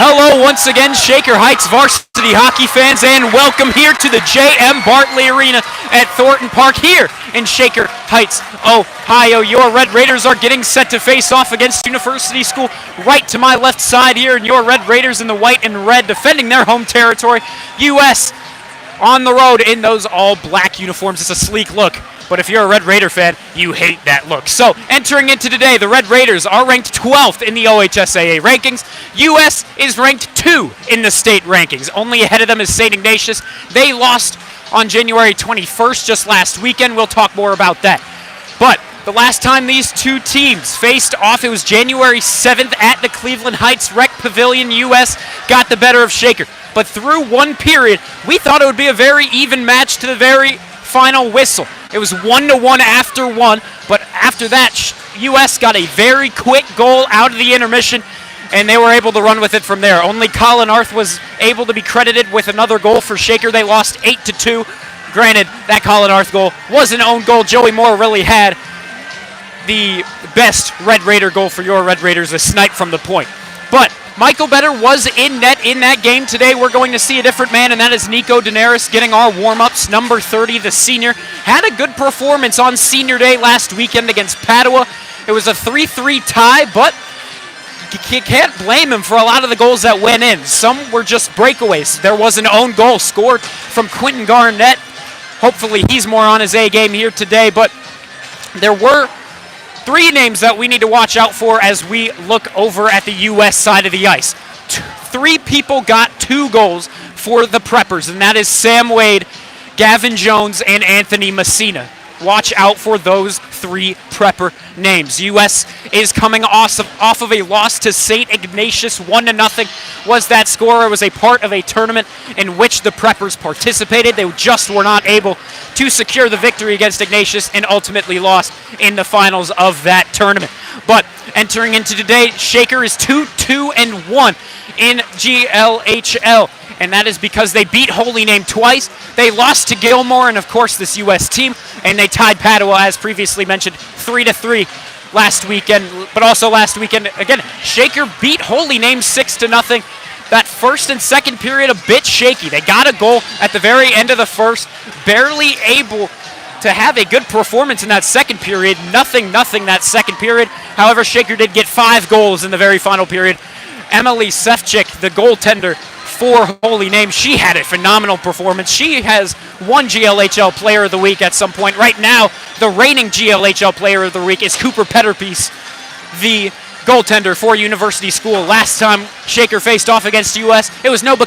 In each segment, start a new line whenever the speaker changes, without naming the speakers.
Hello once again, Shaker Heights varsity hockey fans, and welcome here to the J.M. Bartley Arena at Thornton Park here in Shaker Heights, Ohio. Your Red Raiders are getting set to face off against University School. Right to my left side here, and your Red Raiders in the white and red defending their home territory. U.S. on the road in those all-black uniforms. It's a sleek look. But if you're a Red Raider fan, you hate that look. So, entering into today, the Red Raiders are ranked 12th in the OHSAA rankings. U.S. is ranked 2 in the state rankings. Only ahead of them is St. Ignatius. They lost on January 21st, just last weekend. We'll talk more about that. But the last time these two teams faced off, it was January 7th at the Cleveland Heights Rec Pavilion. U.S. got the better of Shaker. But through one period, we thought it would be a very even match to the very final whistle. It was 1-1 after one, but after that, U.S. got a very quick goal out of the intermission, and they were able to run with it from there. Only Colin Arth was able to be credited with another goal for Shaker. They lost 8-2. Granted, that Colin Arth goal was an own goal. Joey Moore really had the best Red Raider goal for your Red Raiders, a snipe from the point. But Michael Better was in net in that game. Today we're going to see a different man, and that is Nico Daenerys getting our warm-ups. Number 30, the senior, had a good performance on Senior Day last weekend against Padua. It was a 3-3 tie, but you can't blame him for a lot of the goals that went in. Some were just breakaways. There was an own goal scored from Quentin Garnett. Hopefully he's more on his A game here today, but there were three names that we need to watch out for as we look over at the U.S. side of the ice. Three people got 2 goals for the Preppers, and that is Sam Wade, Gavin Jones, and Anthony Messina. Watch out for those 3 Prepper names. U.S. is coming off of a loss to St. Ignatius. 1-0 was that score. It was a part of a tournament in which the Preppers participated. They just were not able to secure the victory against Ignatius and ultimately lost in the finals of that tournament. But entering into today, Shaker is 2-2-1 in GLHL. And that is because they beat Holy Name twice. They lost to Gilmore and, of course, this U.S. team. And they tied Padua, as previously mentioned, 3-3 last weekend. But also last weekend, again, Shaker beat Holy Name 6-0. That first and second period a bit shaky. They got a goal at the very end of the first. Barely able to have a good performance in that second period. Nothing that second period. However, Shaker did get 5 goals in the very final period. Emily Sefcik, the goaltender for Holy Name, she had a phenomenal performance. She has won GLHL Player of the Week at some point. Right now, the reigning GLHL Player of the Week is Cooper Petterpiece, the goaltender for University School. Last time Shaker faced off against U.S., it was Noah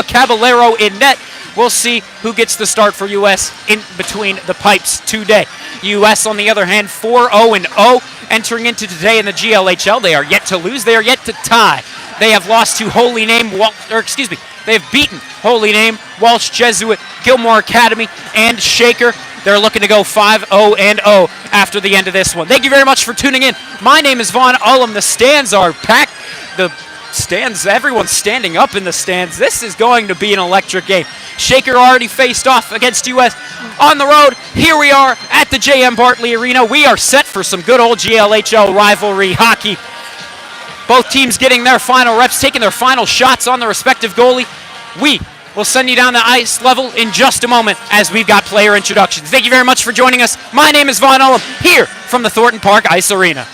Caballero in net. We'll see who gets the start for U.S. in between the pipes today. U.S., on the other hand, 4-0 entering into today in the GLHL. They are yet to lose. They are yet to tie. They have lost to Holy Name, they have beaten Holy Name, Walsh Jesuit, Gilmore Academy, and Shaker. They're looking to go 5-0 after the end of this one. Thank you very much for tuning in. My name is Vaughn Ullum. The stands are packed. The stands, everyone's standing up in the stands. This is going to be an electric game. Shaker already faced off against U.S. on the road. Here we are at the J.M. Bartley Arena. We are set for some good old GLHL rivalry hockey. Both teams getting their final reps, taking their final shots on the respective goalie. We will send you down the ice level in just a moment as we've got player introductions. Thank you very much for joining us. My name is Vaughn Ullum here from the Thornton Park Ice Arena.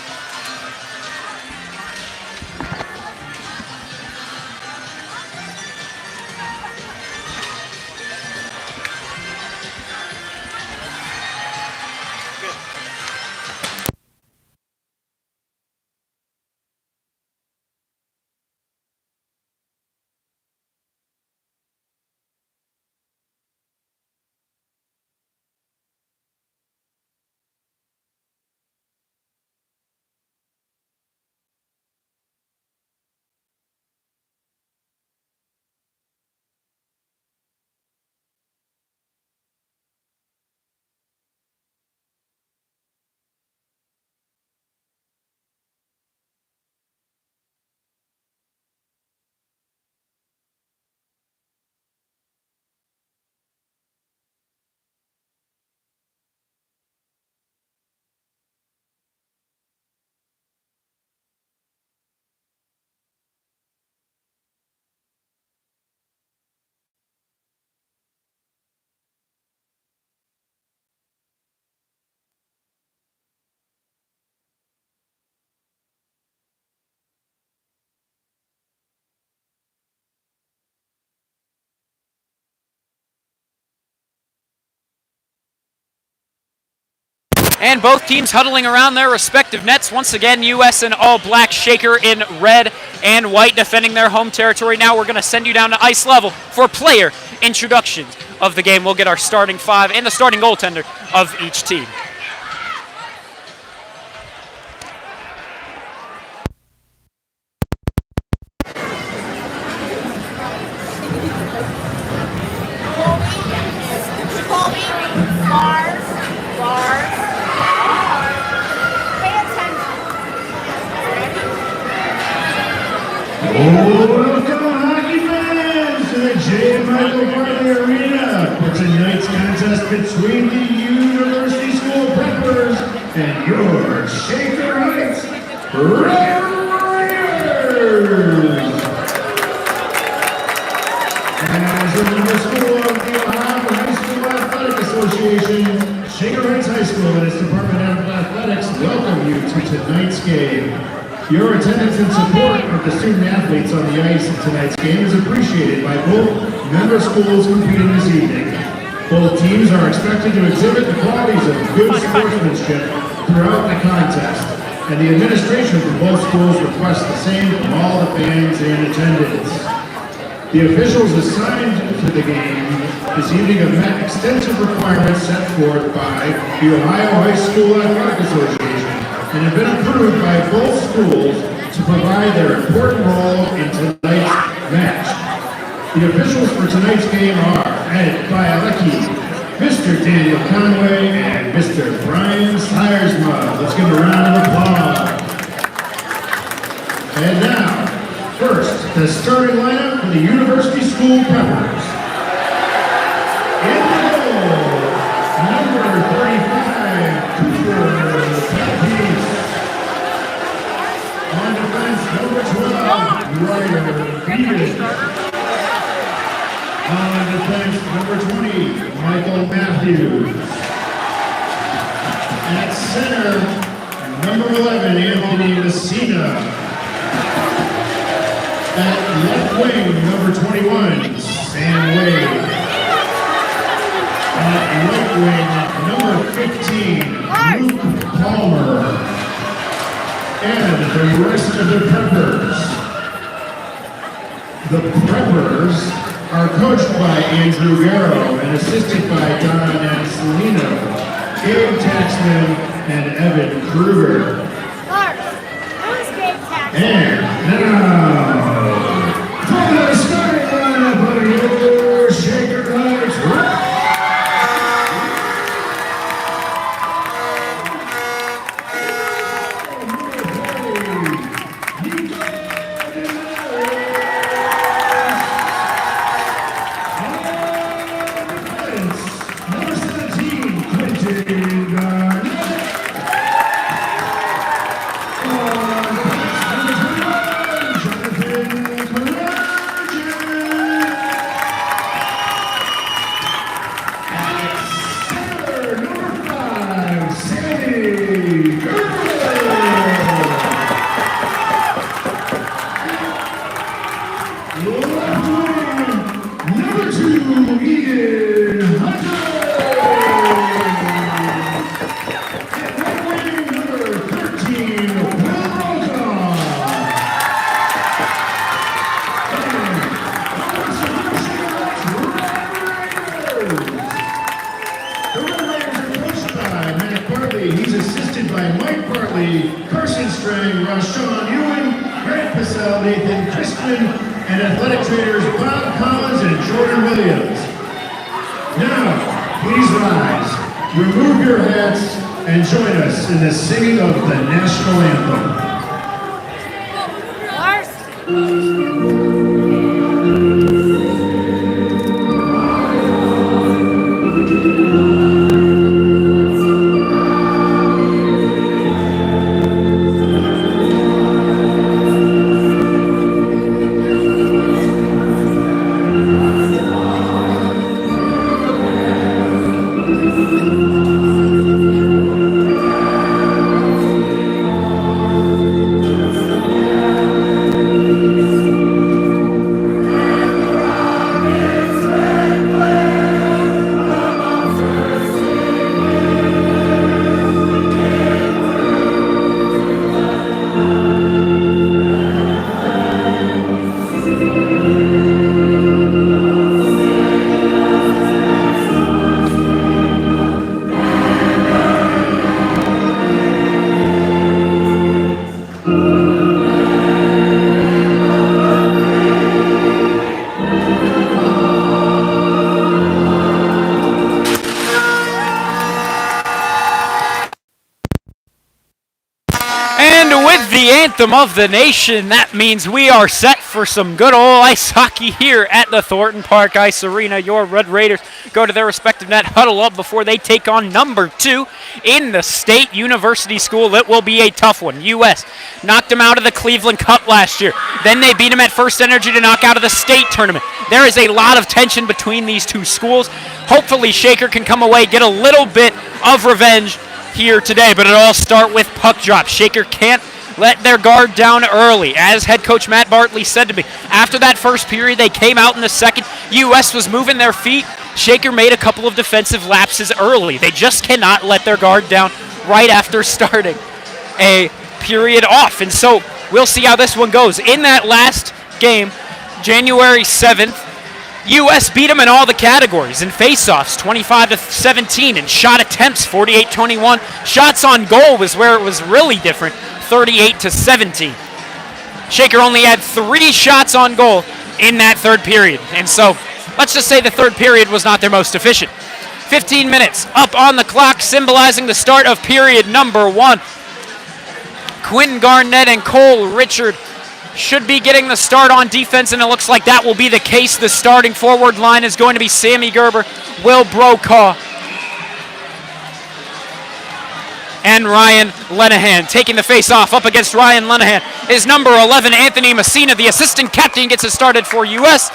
And both teams huddling around their respective nets. Once again, U.S. in all black, Shaker in red and white defending their home territory. Now we're going to send you down to ice level for player introductions of the game. We'll get our starting five and the starting goaltender of each team.
Welcome, hockey fans, to the J.M. Bartley Arena for tonight's contest between the University School Preppers and your Shaker Heights Red Raiders. As a member school of the Ohio High School Athletic Association, Shaker Heights High School and its Department of Athletics welcome you to tonight's game. Your attendance and support of the student athletes on the ice in tonight's game is appreciated by both member schools competing this evening. Both teams are expected to exhibit the qualities of good sportsmanship throughout the contest, and the administration from both schools requests the same from all the fans in attendance. The officials assigned to the game this evening have met extensive requirements set forth by the Ohio High School Athletic Association and have been approved by both schools to provide their important role in tonight's match. The officials for tonight's game are Ed Bialecki, Mr. Daniel Conway, and Mr. Brian Siersma. Let's give a round of applause. And now, first, the starting lineup for the University School Preppers. In the goal, number 35, Cooper Tappies. On defense, number 12, Ryder Beaton. On defense, number 20, Michael Matthews. At center, number 11, Anthony Messina. At left wing, number 21, Sam Wade. At right wing, number 15, Luke Palmer. And the rest of the Preppers. The Preppers are coached by Andrew Garrow and assisted by Don Ancelino, Gabe Taxman, and Evan Kruger. And now, for the starting lineup of your Shaker Heights. He's assisted by Mike Bartley, Carson Strang, Rashawn Ewan, Grant Pissell, Nathan Crispin, and athletic trainers Bob Collins and Jordan Williams. Now, please rise, remove your hats, and join us in the singing of the national anthem.
anthem of the nation. That means we are set for some good old ice hockey here at the Thornton Park Ice Arena. Your Red Raiders go to their respective net, huddle up before they take on number 2 in the state university school. It will be a tough one. US knocked them out of the Cleveland Cup last year. Then they beat them at First Energy to knock out of the state tournament. There is a lot of tension between these two schools. Hopefully Shaker can come away, get a little bit of revenge here today, but it'll all start with puck drop. Shaker can't let their guard down early. As head coach Matt Bartley said to me, after that first period, they came out in the second. US was moving their feet. Shaker made a couple of defensive lapses early. They just cannot let their guard down right after starting a period off. And so we'll see how this one goes. In that last game, January 7th, US beat them in all the categories. In faceoffs, 25-17. In shot attempts, 48-21. Shots on goal was where it was really different, 38-17. Shaker only had 3 shots on goal in that third period. And so let's just say the third period was not their most efficient. 15 minutes up on the clock, symbolizing the start of period number 1. Quinn Garnett and Cole Richard should be getting the start on defense, and it looks like that will be the case. The starting forward line is going to be Sammy Gerber, Will Brokaw, and Ryan Lenahan. Taking the face off up against Ryan Lenahan is number 11, Anthony Messina. The assistant captain gets it started for US.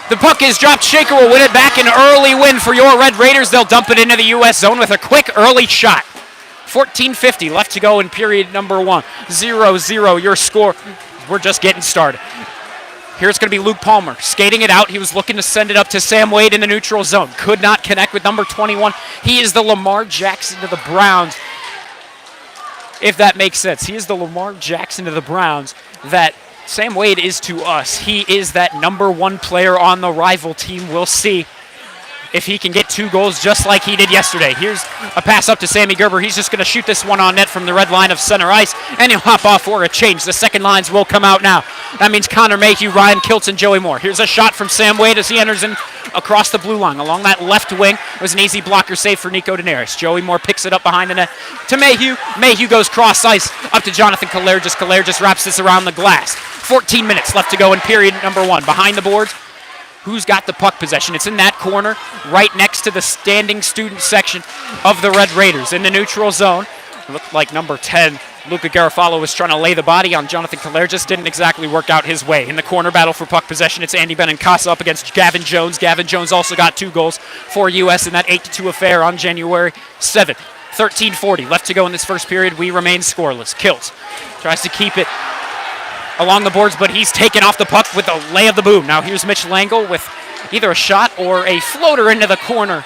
The puck is dropped. Shaker will win it back. An early win for your Red Raiders. They'll dump it into the US zone with a quick early shot. 14:50 left to go in period number 1. 0-0 your score. We're just getting started. Here it's going to be Luke Palmer skating it out. He was looking to send it up to Sam Wade in the neutral zone. Could not connect with number 21. He is the Lamar Jackson to the Browns, if that makes sense. He is the Lamar Jackson to the Browns that Sam Wade is to us. He is that number 1 player on the rival team. We'll see if he can get 2 goals just like he did yesterday. Here's a pass up to Sammy Gerber. He's just going to shoot this one on net from the red line of center ice, and he'll hop off for a change. The second lines will come out now. That means Connor Mayhew, Ryan Kiltz, and Joey Moore. Here's a shot from Sam Wade as he enters in across the blue line. Along that left wing was an easy blocker save for Nico Daenerys. Joey Moore picks it up behind the net to Mayhew. Mayhew goes cross ice up to Jonathan Kalergis. Kalergis wraps this around the glass. 14 minutes left to go in period number 1. Behind the boards, who's got the puck possession? It's in that corner right next to the standing student section of the Red Raiders. In the neutral zone, it looked like number 10, Luca Garofalo, was trying to lay the body on Jonathan Kalergis. Didn't exactly work out his way. In the corner battle for puck possession, it's Andy Benincasa up against Gavin Jones. Gavin Jones also got 2 goals for US in that 8-2 affair on January 7th. 13:40 left to go in this first period. We remain scoreless. Kiltz tries to keep it along the boards, but he's taken off the puck with the lay of the boom. Now here's Mitch Langle with either a shot or a floater into the corner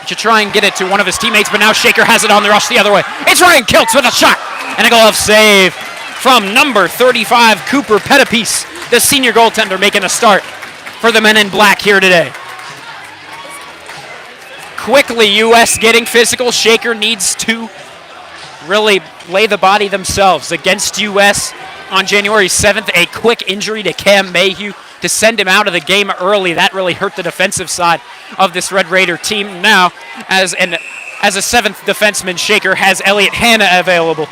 to try and get it to one of his teammates, but now Shaker has it on the rush the other way. It's Ryan Kiltz with a shot and a glove save from number 35, Cooper Pettipiece, the senior goaltender, making a start for the men in black here today. Quickly, US getting physical. Shaker needs to really lay the body themselves against US. On January 7th, a quick injury to Cam Mayhew to send him out of the game early. That really hurt the defensive side of this Red Raider team. Now, as a 7th defenseman, Shaker has Elliot Hanna available.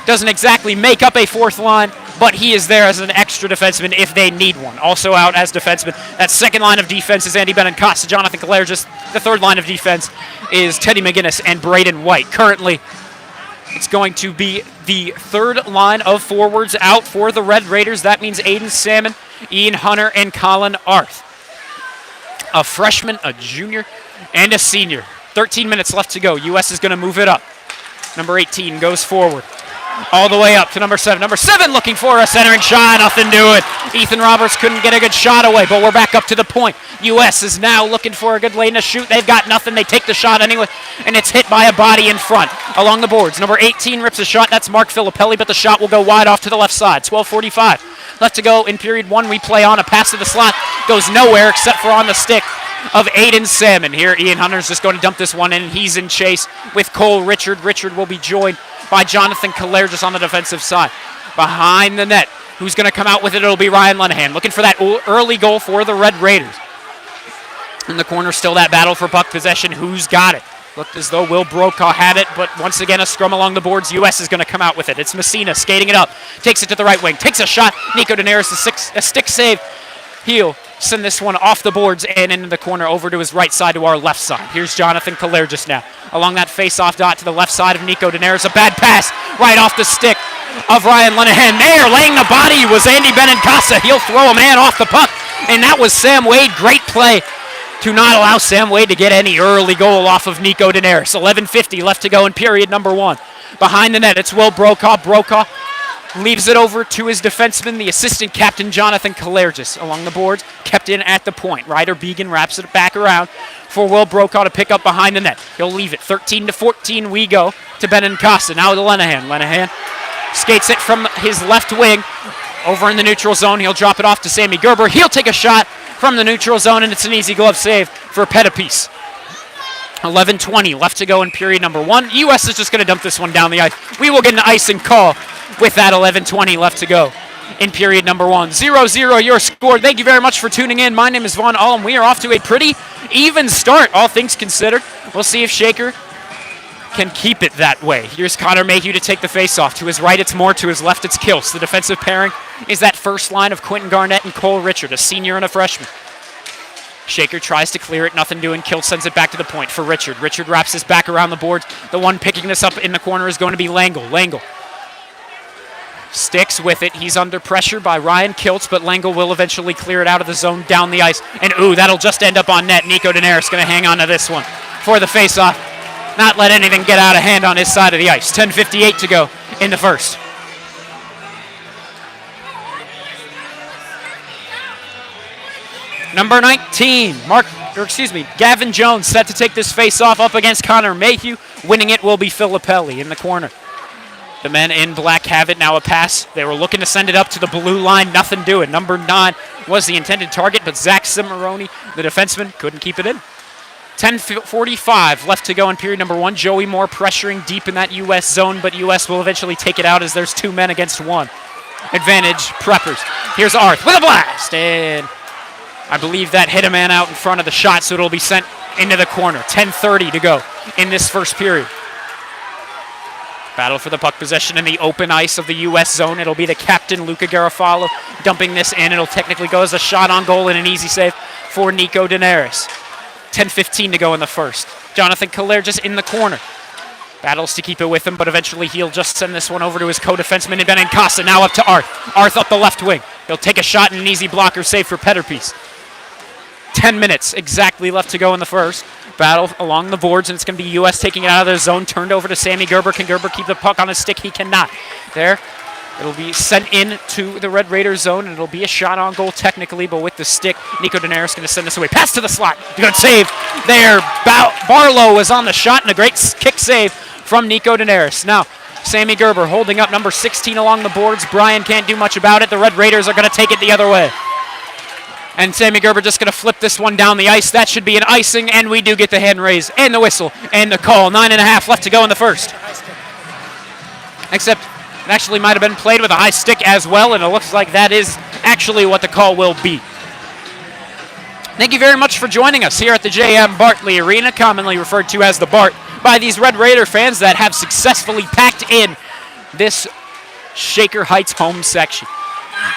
Doesn't exactly make up a 4th line, but he is there as an extra defenseman if they need one. Also out as defenseman. That second line of defense is Andy Benincasa, Jonathan Kalergis. The third line of defense is Teddy McGinnis and Braden White. Currently, it's going to be the third line of forwards out for the Red Raiders. That means Aiden Salmon, Ian Hunter, and Colin Arth. A freshman, a junior, and a senior. 13 minutes left to go. US is going to move it up. Number 18 goes forward. All the way up to number 7. Number 7 looking for a centering shot. Nothing to it. Ethan Roberts couldn't get a good shot away, but we're back up to the point. US is now looking for a good lane to shoot. They've got nothing. They take the shot anyway, and it's hit by a body in front along the boards. Number 18 rips a shot. That's Mark Filippelli, but the shot will go wide off to the left side. 12:45 left to go in period 1. We play on. A pass to the slot goes nowhere except for on the stick of Aiden Salmon. Here, Ian Hunter's just going to dump this one in, and he's in chase with Cole Richard. Richard will be joined by Jonathan Kalergis on the defensive side. Behind the net, who's going to come out with it? It'll be Ryan Lenahan, looking for that early goal for the Red Raiders. In the corner, still that battle for puck possession. Who's got it? Looked as though Will Brokaw had it, but once again a scrum along the boards. U.S. is going to come out with it. It's Messina skating it up. Takes it to the right wing. Takes a shot. Nico Daenerys, a stick save. He'll send this one off the boards and into the corner over to his right side to our left side. Here's Jonathan Kalergis now. Along that face-off dot to the left side of Nico Daenerys. A bad pass right off the stick of Ryan Lenahan. There, laying the body was Andy Benincasa. He'll throw a man off the puck. And that was Sam Wade. Great play to not allow Sam Wade to get any early goal off of Nico Daenerys. 11:50 left to go in period number 1. Behind the net, it's Will Brokaw. Brokaw leaves it over to his defenseman, the assistant captain, Jonathan Kalergis. Along the boards, kept in at the point. Ryder Began wraps it back around for Will Brokaw to pick up behind the net. He'll leave it. 13-14 we go to Benincasa. Now to Lenahan. Lenahan skates it from his left wing over in the neutral zone. He'll drop it off to Sammy Gerber. He'll take a shot from the neutral zone, and it's an easy glove save for Pettipies. 11:20 left to go in period number 1. U.S. is just going to dump this one down the ice. We will get an icing call with that 11:20 left to go in period number 1. 0-0 your score. Thank you very much for tuning in. My name is Vaughn Ullum. We are off to a pretty even start, all things considered. We'll see if Shaker can keep it that way. Here's Connor Mayhew to take the face-off. To his right, it's Moore. To his left, it's Kilts. The defensive pairing is that first line of Quentin Garnett and Cole Richard, a senior and a freshman. Shaker tries to clear it, nothing doing. Kilts sends it back to the point for Richard. Richard wraps this back around the boards. The one picking this up in the corner is going to be Langle. Langle sticks with it. He's under pressure by Ryan Kilts, but Langle will eventually clear it out of the zone down the ice. And ooh, that'll just end up on net. Nico Daenerys going to hang on to this one for the face-off. Not let anything get out of hand on his side of the ice. 10:58 to go in the first. Number 19, Gavin Jones set to take this face-off up against Connor Mayhew. Winning it will be Filippelli in the corner. The men in black have it. Now a pass. They were looking to send it up to the blue line. Nothing doing. Number 9 was the intended target, but Zach Cimarroni, the defenseman, couldn't keep it in. 10:45 left to go in period number 1. Joey Moore pressuring deep in that U.S. zone, but U.S. will eventually take it out as there's 2 men against 1. Advantage, Preppers. Here's Arth with a blast, and I believe that hit a man out in front of the shot, so it'll be sent into the corner. 10:30 to go in this first period. Battle for the puck possession in the open ice of the U.S. zone. It'll be the captain, Luca Garofalo, dumping this in. It'll technically go as a shot on goal and an easy save for Nico Daenerys. 10:15 to go in the first. Jonathan Kalergis in the corner. Battles to keep it with him, but eventually he'll just send this one over to his co-defenseman, Benincasa. Now up to Arth. Arth up the left wing. He'll take a shot and an easy blocker save for Petterpiece. 10 minutes exactly left to go in the first. Battle along the boards, and it's going to be U.S. taking it out of their zone. Turned over to Sammy Gerber. Can Gerber keep the puck on his stick? He cannot. There. It'll be sent in to the Red Raiders zone, and it'll be a shot on goal technically, but with the stick, Nico Daenerys going to send this away. Pass to the slot. Good save there. Barlow was on the shot, and a great kick save from Nico Daenerys. Now, Sammy Gerber holding up number 16 along the boards. Brian can't do much about it. The Red Raiders are going to take it the other way. And Sammy Gerber just going to flip this one down the ice. That should be an icing, and we do get the hand raise and the whistle and the call. 9.5 left to go in the first. Except it actually might have been played with a high stick as well, and it looks like that is actually what the call will be. Thank you very much for joining us here at the J.M. Bartley Arena, commonly referred to as the Bart, by these Red Raider fans that have successfully packed in this Shaker Heights home section.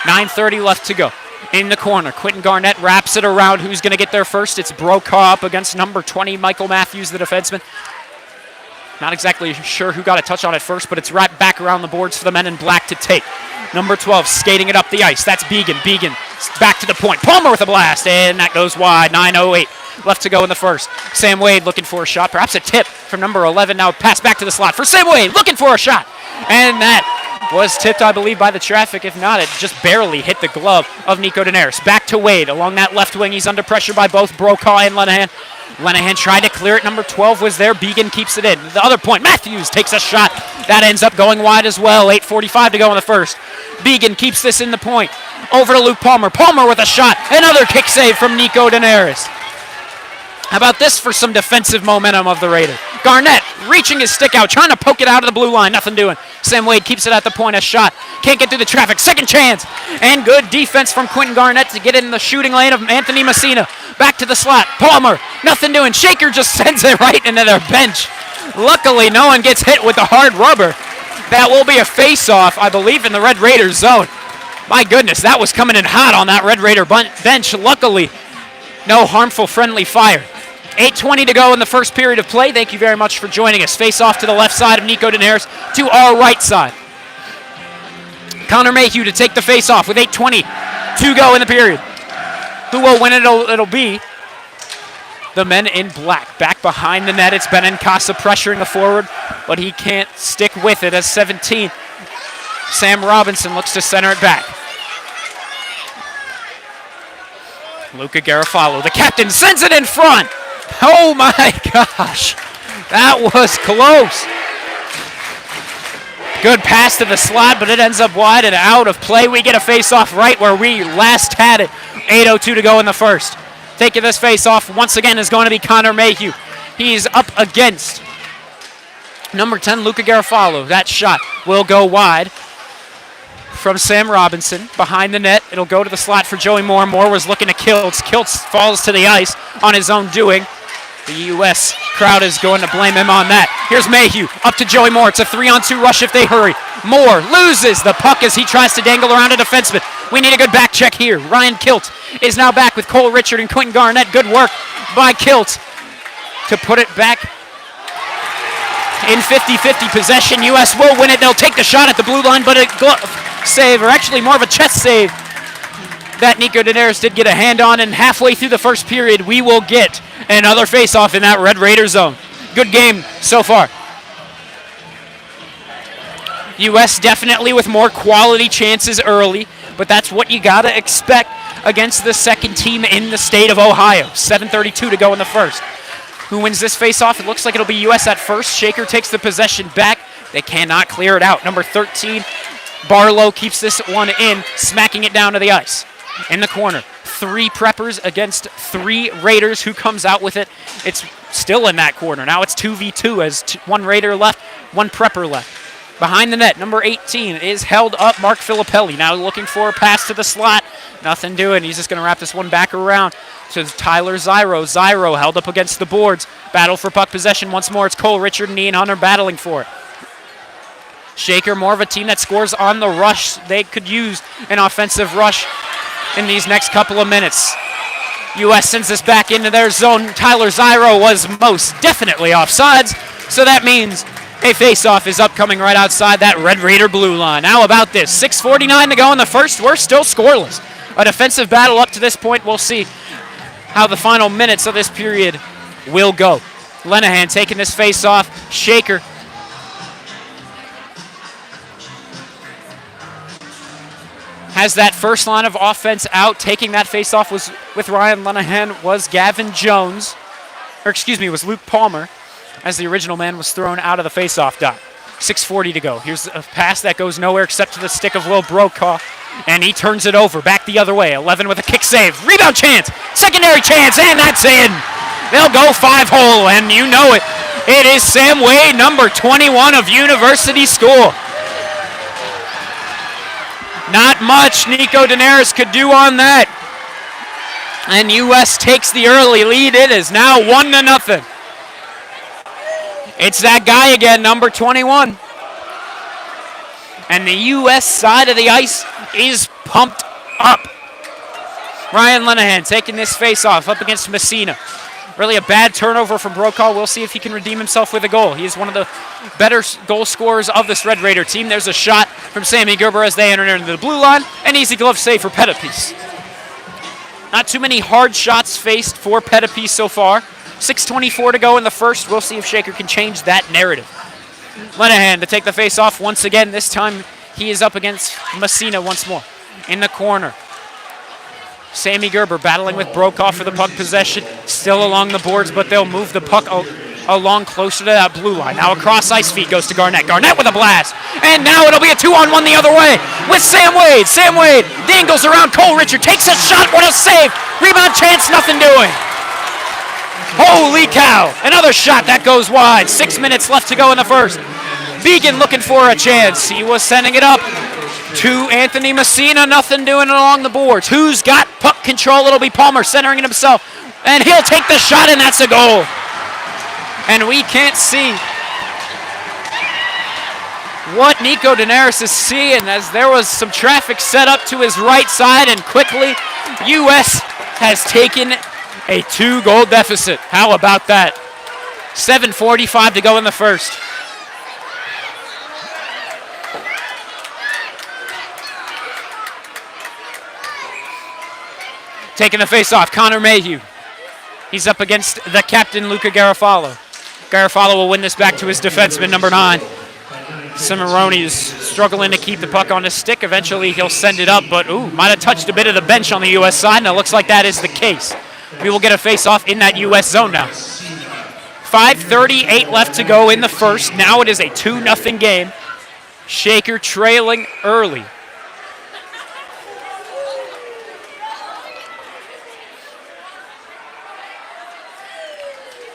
9:30 left to go. In the corner, Quentin Garnett wraps it around. Who's going to get there first? It's Brokaw up against number 20, Michael Matthews, the defenseman. Not exactly sure who got a touch on it first, but it's right back around the boards for the men in black to take. Number 12 skating it up the ice. That's Began. Began back to the point. Palmer with a blast, and that goes wide. 9:08 left to go in the first. Sam Wade looking for a shot, perhaps a tip from number 11. Now pass back to the slot for Sam Wade, looking for a shot. And that was tipped, I believe, by the traffic. If not, it just barely hit the glove of Nico Daenerys. Back to Wade along that left wing. He's under pressure by both Brokaw and Lenahan. Lenahan tried to clear it. Number 12 was there. Began keeps it in. The other point, Matthews takes a shot. That ends up going wide as well. 8:45 to go in the first. Began keeps this in the point. Over to Luke Palmer. Palmer with a shot. Another kick save from Nico Daenerys. How about this for some defensive momentum of the Raiders? Garnett reaching his stick out, trying to poke it out of the blue line. Nothing doing. Sam Wade keeps it at the point. A shot. Can't get through the traffic. Second chance. And good defense from Quentin Garnett to get in the shooting lane of Anthony Messina. Back to the slot. Palmer, nothing doing. Shaker just sends it right into their bench. Luckily, no one gets hit with the hard rubber. That will be a face-off, I believe, in the Red Raiders zone. My goodness, that was coming in hot on that Red Raider bench. Luckily, no harmful friendly fire. 8:20 to go in the first period of play. Thank you very much for joining us. Face off to the left side of Nico Daenerys to our right side. Connor Mayhew to take the face off with 8:20 to go in the period. Who will win it? It'll be the men in black. Back behind the net, it's Benincasa pressuring the forward, but he can't stick with it as 17. Sam Robinson looks to center it back. Luca Garofalo, the captain, sends it in front. Oh my gosh, that was close. Good pass to the slot, but it ends up wide and out of play. We get a face-off right where we last had it. 8:02 to go in the first. Taking this face-off once again is going to be Connor Mayhew. He's up against number 10, Luca Garofalo. That shot will go wide from Sam Robinson. Behind the net, it'll go to the slot for Joey Moore. Moore was looking to Kiltz. Kiltz falls to the ice on his own doing. The U.S. crowd is going to blame him on that. Here's Mayhew, up to Joey Moore. It's a 3-on-2 rush if they hurry. Moore loses the puck as he tries to dangle around a defenseman. We need a good back check here. Ryan Kiltz is now back with Cole Richard and Quentin Garnett. Good work by Kiltz to put it back in 50-50 possession. U.S. will win it. They'll take the shot at the blue line, but a glove save, or actually more of a chest save, that Nico Daenerys did get a hand on, and halfway through the first period, we will get another face-off in that Red Raider zone. Good game so far. U.S. definitely with more quality chances early, but that's what you got to expect against the second team in the state of Ohio. 7:32 to go in the first. Who wins this face-off? It looks like it'll be U.S. at first. Shaker takes the possession back. They cannot clear it out. Number 13, Barlow keeps this one in, smacking it down to the ice. In the corner, 3 preppers against 3 Raiders. Who comes out with it? It's still in that corner. Now it's 2v2 as 1 Raider left, 1 prepper left. Behind the net, number 18 is held up. Mark Filippelli now looking for a pass to the slot. Nothing doing. He's just going to wrap this one back around to Tyler Zyro. Zyro held up against the boards. Battle for puck possession once more. It's Cole Richard and Ian Hunter battling for it. Shaker, more of a team that scores on the rush. They could use an offensive rush in these next couple of minutes. U.S. sends this back into their zone. Tyler Zyro was most definitely offsides, so that means a face-off is upcoming right outside that Red Raider blue line. How about this? 6:49 to go in the first. We're still scoreless. A defensive battle up to this point. We'll see how the final minutes of this period will go. Lenahan taking this face-off. Shaker has that first line of offense out. Taking that face-off was with Ryan Lenahan was Gavin Jones, was Luke Palmer, as the original man was thrown out of the face-off dot. 6:40 to go. Here's a pass that goes nowhere except to the stick of Will Brokaw, and he turns it over back the other way. 11 with a kick save. Rebound chance. Secondary chance, and that's in. They'll go 5-hole, and you know it. It is Sam Wade, number 21 of University School. Not much Nico Daenerys could do on that. And U.S. takes the early lead. It is now 1-0. It's that guy again, number 21. And the U.S. side of the ice is pumped up. Ryan Lenahan taking this face-off up against Messina. Really a bad turnover from Brokaw. We'll see if he can redeem himself with a goal. He is one of the better goal scorers of this Red Raider team. There's a shot from Sammy Gerber as they enter into the blue line. An easy glove save for Pettipies. Not too many hard shots faced for Pettipies so far. 6:24 to go in the first. We'll see if Shaker can change that narrative. Lenahan to take the face off once again. This time he is up against Messina once more. In the corner, Sammy Gerber battling with Brokaw for the puck possession. Still along the boards, but they'll move the puck along closer to that blue line. Now a cross ice feed goes to Garnett. Garnett with a blast. And now it'll be a 2-on-1 the other way with Sam Wade. Sam Wade dangles around Cole Richard. Takes a shot. What a save. Rebound chance. Nothing doing. Holy cow. Another shot that goes wide. 6 minutes left to go in the first. Began looking for a chance. He was sending it up. to Anthony Messina, nothing doing along the boards. Who's got puck control? It'll be Palmer centering it himself, and he'll take the shot, and that's a goal. And we can't see what Nico Daenerys is seeing, as there was some traffic set up to his right side, and quickly U.S. has taken a 2-goal deficit. How about that? 7:45 to go in the first. Taking the face-off, Connor Mayhew. He's up against the captain, Luca Garofalo. Garofalo will win this back to his defenseman, number 9. Cimarroni is struggling to keep the puck on his stick. Eventually he'll send it up, but might have touched a bit of the bench on the U.S. side, and it looks like that is the case. We will get a face-off in that U.S. zone now. 5:38 left to go in the first. Now it is a 2-0 game. Shaker trailing early.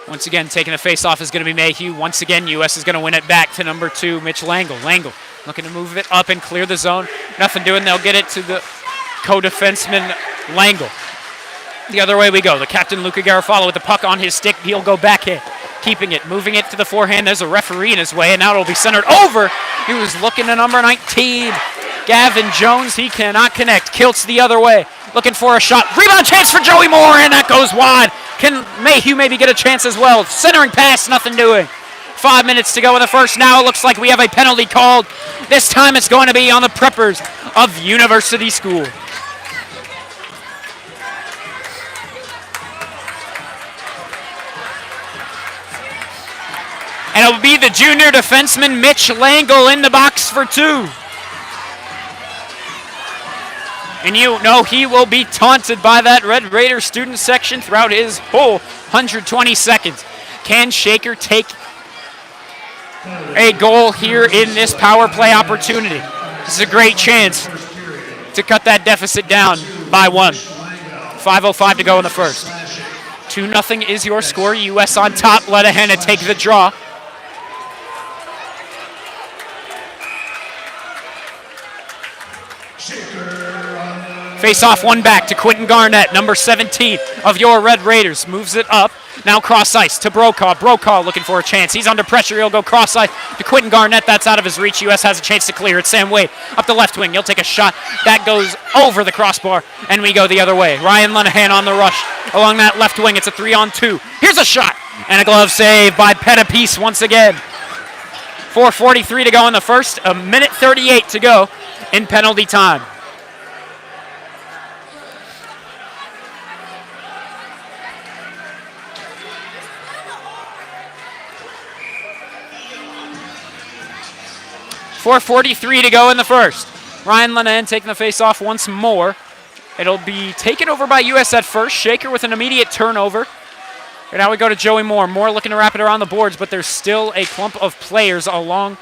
Once again, taking the face-off is going to be Mayhew. Once again, U.S. is going to win it back to number 2, Mitch Langle. Langle looking to move it up and clear the zone. Nothing doing. They'll get it to the co-defenseman, Langle. The other way we go. The captain, Luca Garofalo, with the puck on his stick. He'll go backhand, keeping it, moving it to the forehand. There's a referee in his way, and now it'll be centered over. He was looking at number 19, Gavin Jones. He cannot connect. Kilt's the other way, looking for a shot. Rebound chance for Joey Moore, and that goes wide. Can Mayhew maybe get a chance as well? Centering pass, nothing doing. 5 minutes to go in the first. Now it looks like we have a penalty called. This time it's going to be on the Preppers of University School. And it'll be the junior defenseman, Mitch Langle, in the box for 2. And you know he will be taunted by that Red Raider student section throughout his whole 120 seconds. Can Shaker take a goal here in this power play opportunity? This is a great chance to cut that deficit down by 1. 5:05 to go in the first. 2-0 is your score. U.S. on top. Letahenna take the draw. Face-off, one back to Quentin Garnett, number 17 of your Red Raiders. Moves it up. Now cross ice to Brokaw. Brokaw looking for a chance. He's under pressure. He'll go cross ice to Quentin Garnett. That's out of his reach. U.S. has a chance to clear it. Sam Wade up the left wing. He'll take a shot. That goes over the crossbar, and we go the other way. Ryan Lenahan on the rush along that left wing. It's a 3-on-2. Here's a shot, and a glove save by Pettipiece once again. 4:43 to go in the first. 1:38 to go in penalty time. .443 to go in the first. Ryan Lenahan taking the face-off once more. It'll be taken over by U.S. at first. Shaker with an immediate turnover. And now we go to Joey Moore. Moore looking to wrap it around the boards, but there's still a clump of players along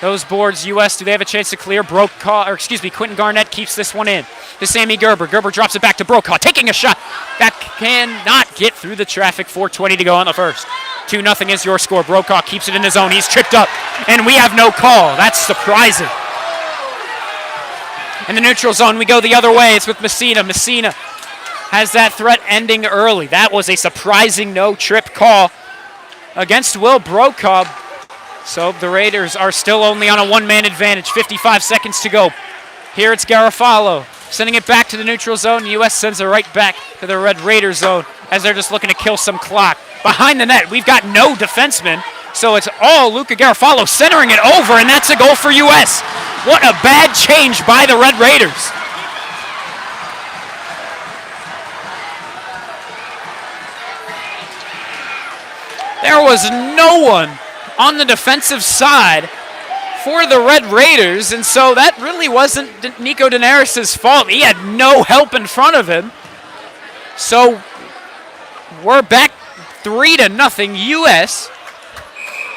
those boards. U.S., do they have a chance to clear? Quentin Garnett keeps this one in to Sammy Gerber. Gerber drops it back to Brokaw, taking a shot. That cannot get through the traffic. 4:20 to go in the first. 2-0 is your score. Brokaw keeps it in his zone. He's tripped up, and we have no call. That's surprising. In the neutral zone, we go the other way. It's with Messina. Messina has that threat ending early. That was a surprising no-trip call against Will Brokaw. So the Raiders are still only on a one-man advantage. 55 seconds to go. Here it's Garofalo sending it back to the neutral zone. U.S. sends it right back to the Red Raider zone as they're just looking to kill some clock. Behind the net, we've got no defenseman, so it's all Luca Garofalo centering it over, and that's a goal for U.S. What a bad change by the Red Raiders. There was no one on the defensive side for the Red Raiders, and so that really wasn't Nico Daenerys' fault. He had no help in front of him. So we're back 3-0 U.S.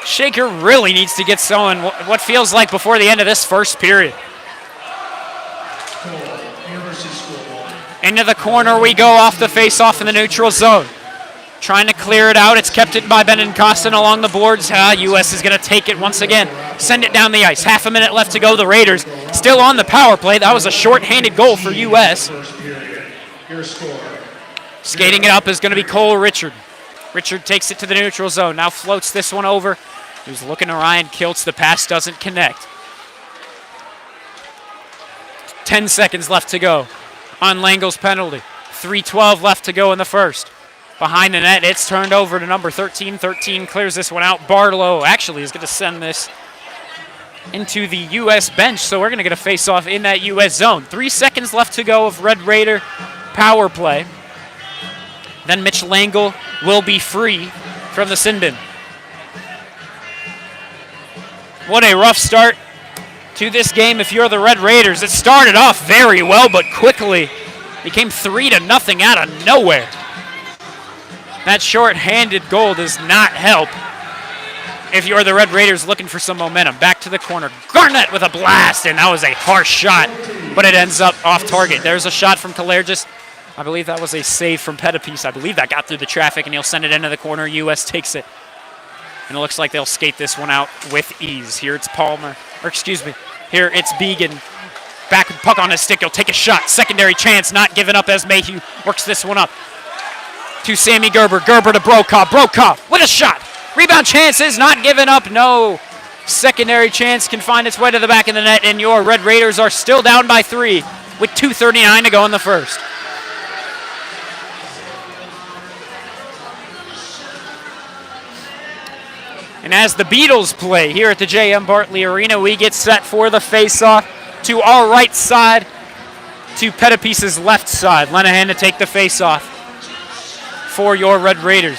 Shaker really needs to get going what feels like before the end of this first period. Into the corner we go off the face-off in the neutral zone. trying to clear it out. It's kept it by Benincasa along the boards. U.S. is going to take it once again. Send it down the ice. Half a minute left to go. The Raiders still on the power play. That was a short-handed goal for U.S. Skating it up is going to be Cole Richard. Richard takes it to the neutral zone. Now floats this one over. He was looking to Ryan Kiltz. The pass doesn't connect. 10 seconds left to go on Langle's penalty. 3:12 left to go in the first. Behind the net, it's turned over to number 13. 13 clears this one out. Barlow actually is going to send this into the U.S. bench, so we're going to get a face-off in that U.S. zone. 3 seconds left to go of Red Raider power play. Then Mitch Langle will be free from the sin bin. What a rough start to this game if you're the Red Raiders. It started off very well, but quickly became 3-0 out of nowhere. That short-handed goal does not help if you're the Red Raiders looking for some momentum. Back to the corner. Garnett with a blast, and that was a harsh shot, but it ends up off target. There's a shot from Kalergis. I believe that was a save from Pettipiece. I believe that got through the traffic, and he'll send it into the corner. U.S. takes it, and it looks like they'll skate this one out with ease. Here it's Palmer, or excuse me, here it's Began. Back with puck on his stick. He'll take a shot. Secondary chance, not given up as Mayhew works this one up to Sammy Gerber. Gerber to Brokaw. Brokaw with a shot. Rebound chance is not given up. No. Secondary chance can find its way to the back of the net, and your Red Raiders are still down by 3 with 2:39 to go in the first. And as the Beatles play here at the J.M. Bartley Arena, we get set for the face-off to our right side, to Pettipiece's left side. Lenahan to take the face-off for your Red Raiders.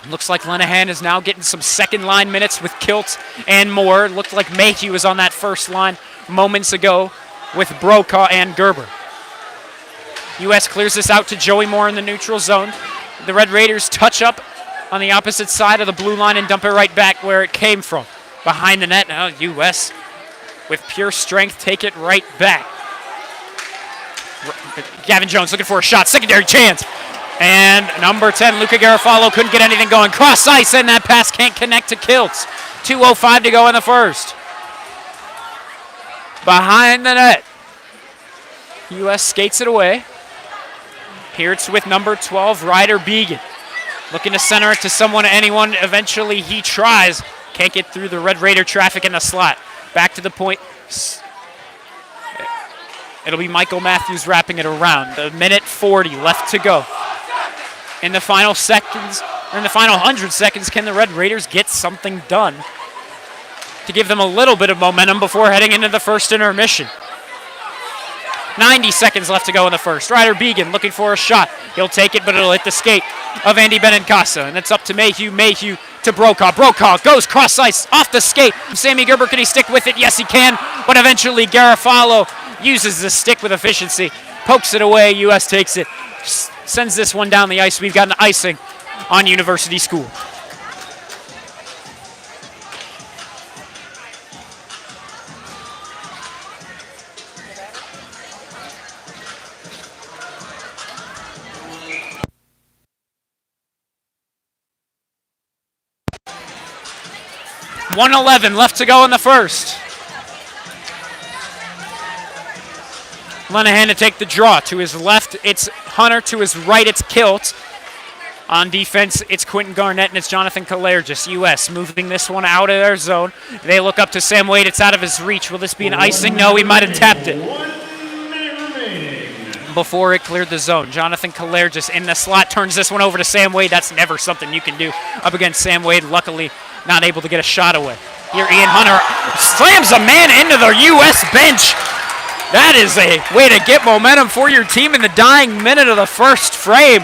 Looks like Lenahan is now getting some second-line minutes with Kiltz and Moore. Looked like Mayhew was on that first line moments ago with Brokaw and Gerber. U.S. clears this out to Joey Moore in the neutral zone. The Red Raiders touch up on the opposite side of the blue line and dump it right back where it came from. Behind the net, now U.S. with pure strength take it right back. Gavin Jones looking for a shot, secondary chance. And number 10, Luca Garofalo, couldn't get anything going. Cross ice, and that pass can't connect to Kiltz. 2:05 to go in the first. Behind the net, U.S. skates it away. Here it's with number 12, Ryder Began. Looking to center it to someone, anyone. Eventually he tries. Can't get through the Red Raider traffic in the slot. Back to the point. It'll be Michael Matthews wrapping it around. A minute 40 left to go. In the final seconds, or in the final 100 seconds, can the Red Raiders get something done to give them a little bit of momentum before heading into the first intermission? 90 seconds left to go in the first. Ryder Began looking for a shot. He'll take it, but it'll hit the skate of Andy Benincasa. And it's up to Mayhew. Mayhew to Brokaw. Brokaw goes cross ice off the skate. Sammy Gerber, can he stick with it? Yes, he can. But eventually Garofalo uses the stick with efficiency. Pokes it away. U.S. takes it. Sends this one down the ice. We've got an icing on University School. .111 left to go in the first. Lenahan to take the draw. To his left, it's Hunter. To his right, it's Kiltz. On defense, it's Quentin Garnett and it's Jonathan Kalergis. U.S. moving this one out of their zone. They look up to Sam Wade. It's out of his reach. Will this be an icing? No, he might have tapped it before it cleared the zone. Jonathan Kalergis in the slot turns this one over to Sam Wade. That's never something you can do up against Sam Wade. Luckily, not able to get a shot away. Here, Ian Hunter slams a man into the U.S. bench. That is a way to get momentum for your team in the dying minute of the first frame.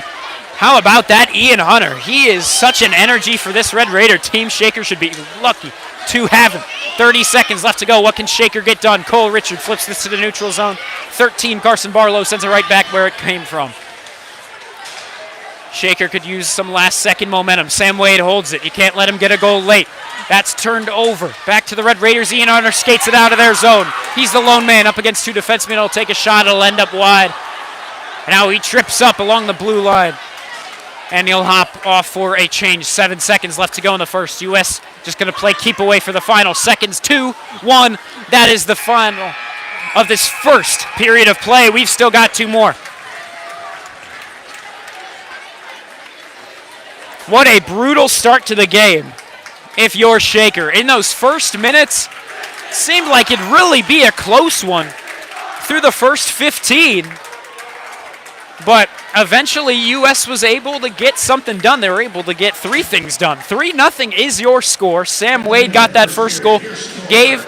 How about that, Ian Hunter? He is such an energy for this Red Raider team. Shaker should be lucky to have him. 30 seconds left to go. What can Shaker get done? Cole Richard flips this to the neutral zone. 13, Carson Barlow sends it right back where it came from. Shaker could use some last-second momentum. Sam Wade holds it. You can't let him get a goal late. That's turned over. Back to the Red Raiders. Ian Hunter skates it out of their zone. He's the lone man up against two defensemen. He'll take a shot. It'll end up wide. And now he trips up along the blue line. And he'll hop off for a change. 7 seconds left to go in the first. U.S. just going to play keep away for the final seconds. 2-1. That is the final of this first period of play. We've still got 2 more. What a brutal start to the game if you're Shaker. In those first minutes, seemed like it'd really be a close one through the first 15. But eventually, U.S. was able to get something done. They were able to get 3 things done. 3-0 is your score. Sam Wade got that first goal, gave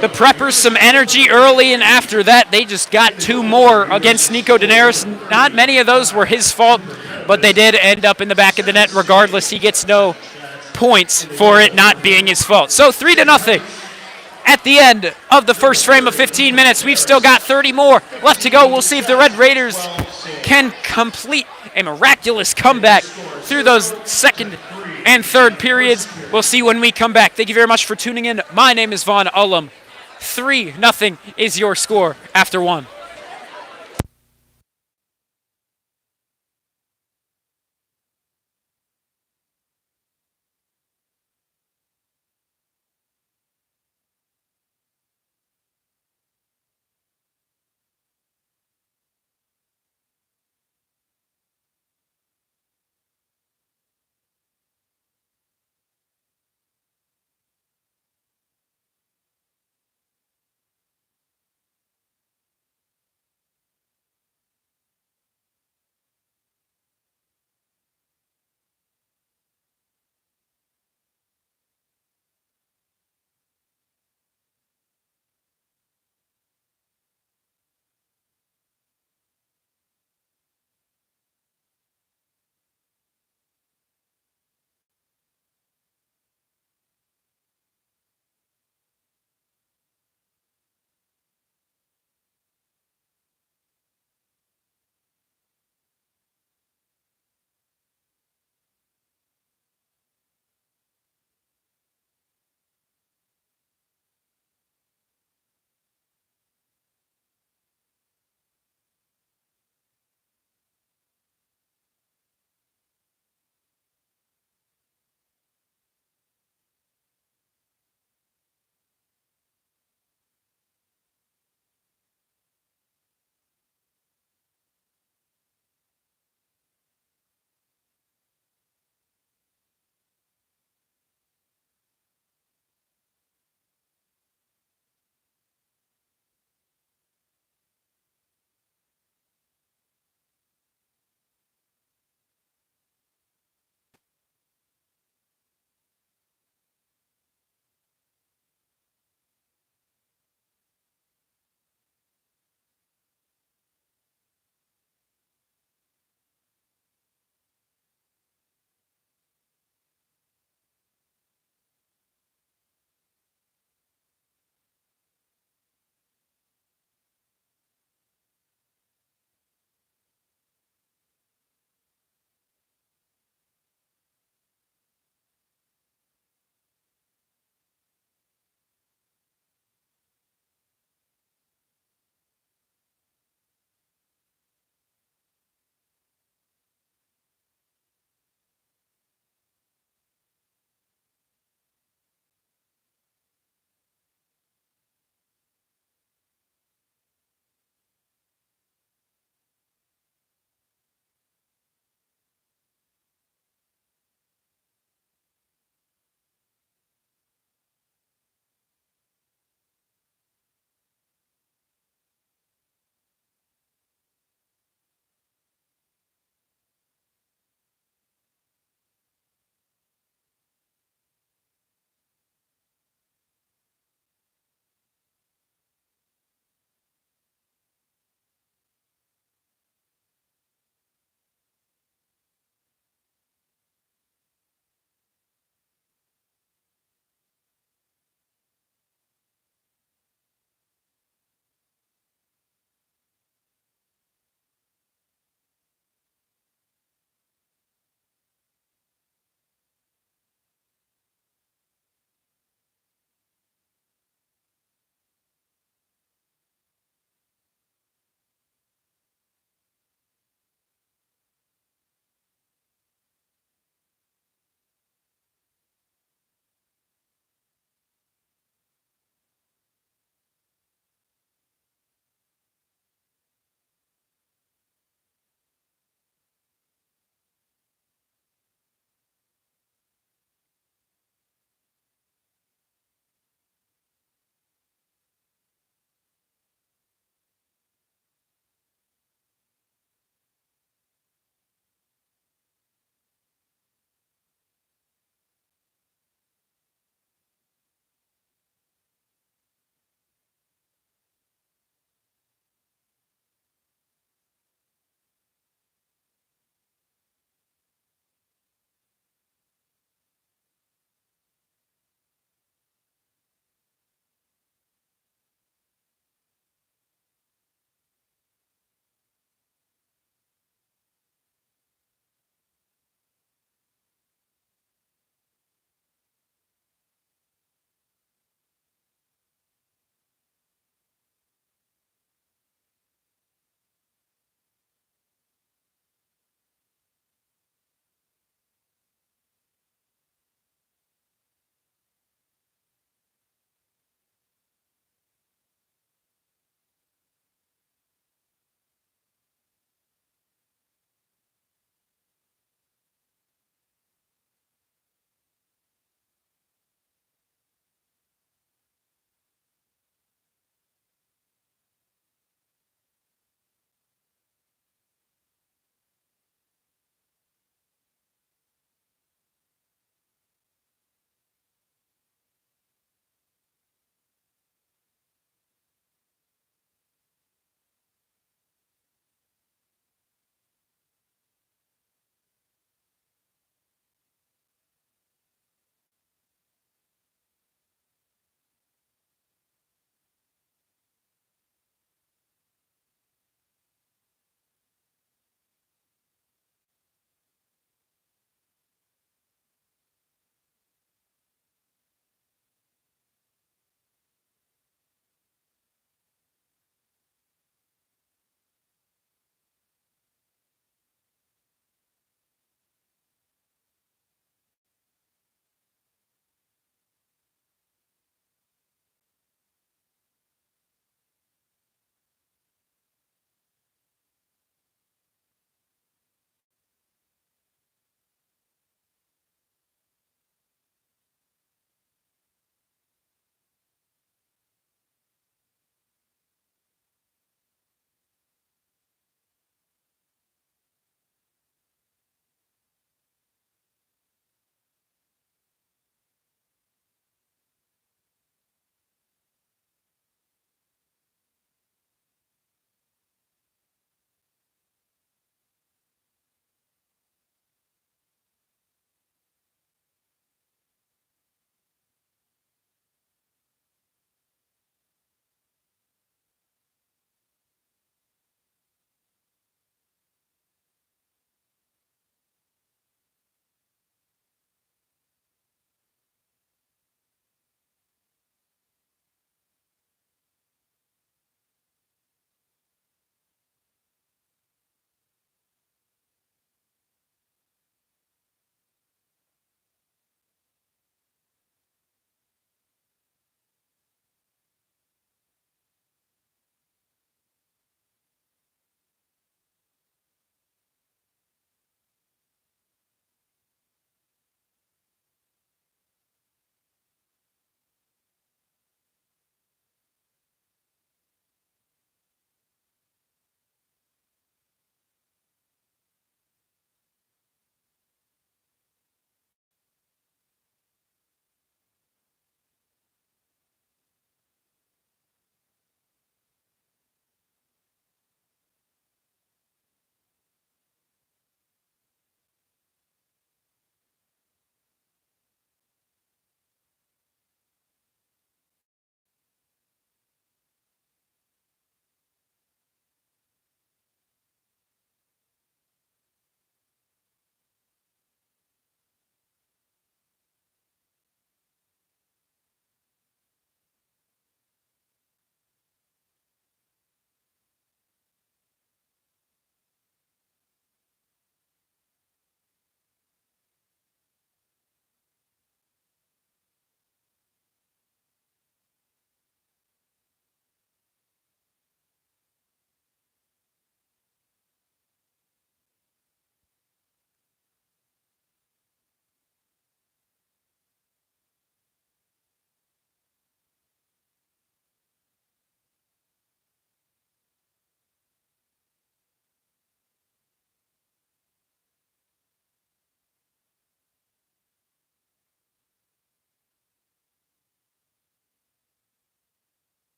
the Preppers some energy early, and after that, they just got 2 more against Nico Daenerys. Not many of those were his fault, but they did end up in the back of the net regardless. He gets no points for it not being his fault. So 3-0. At the end of the first frame of 15 minutes, we've still got 30 more left to go. We'll see if the Red Raiders can complete a miraculous comeback through those second and third periods. We'll see when we come back. Thank you very much for tuning in. My name is Vaughn Ullum. 3-0 is your score after 1.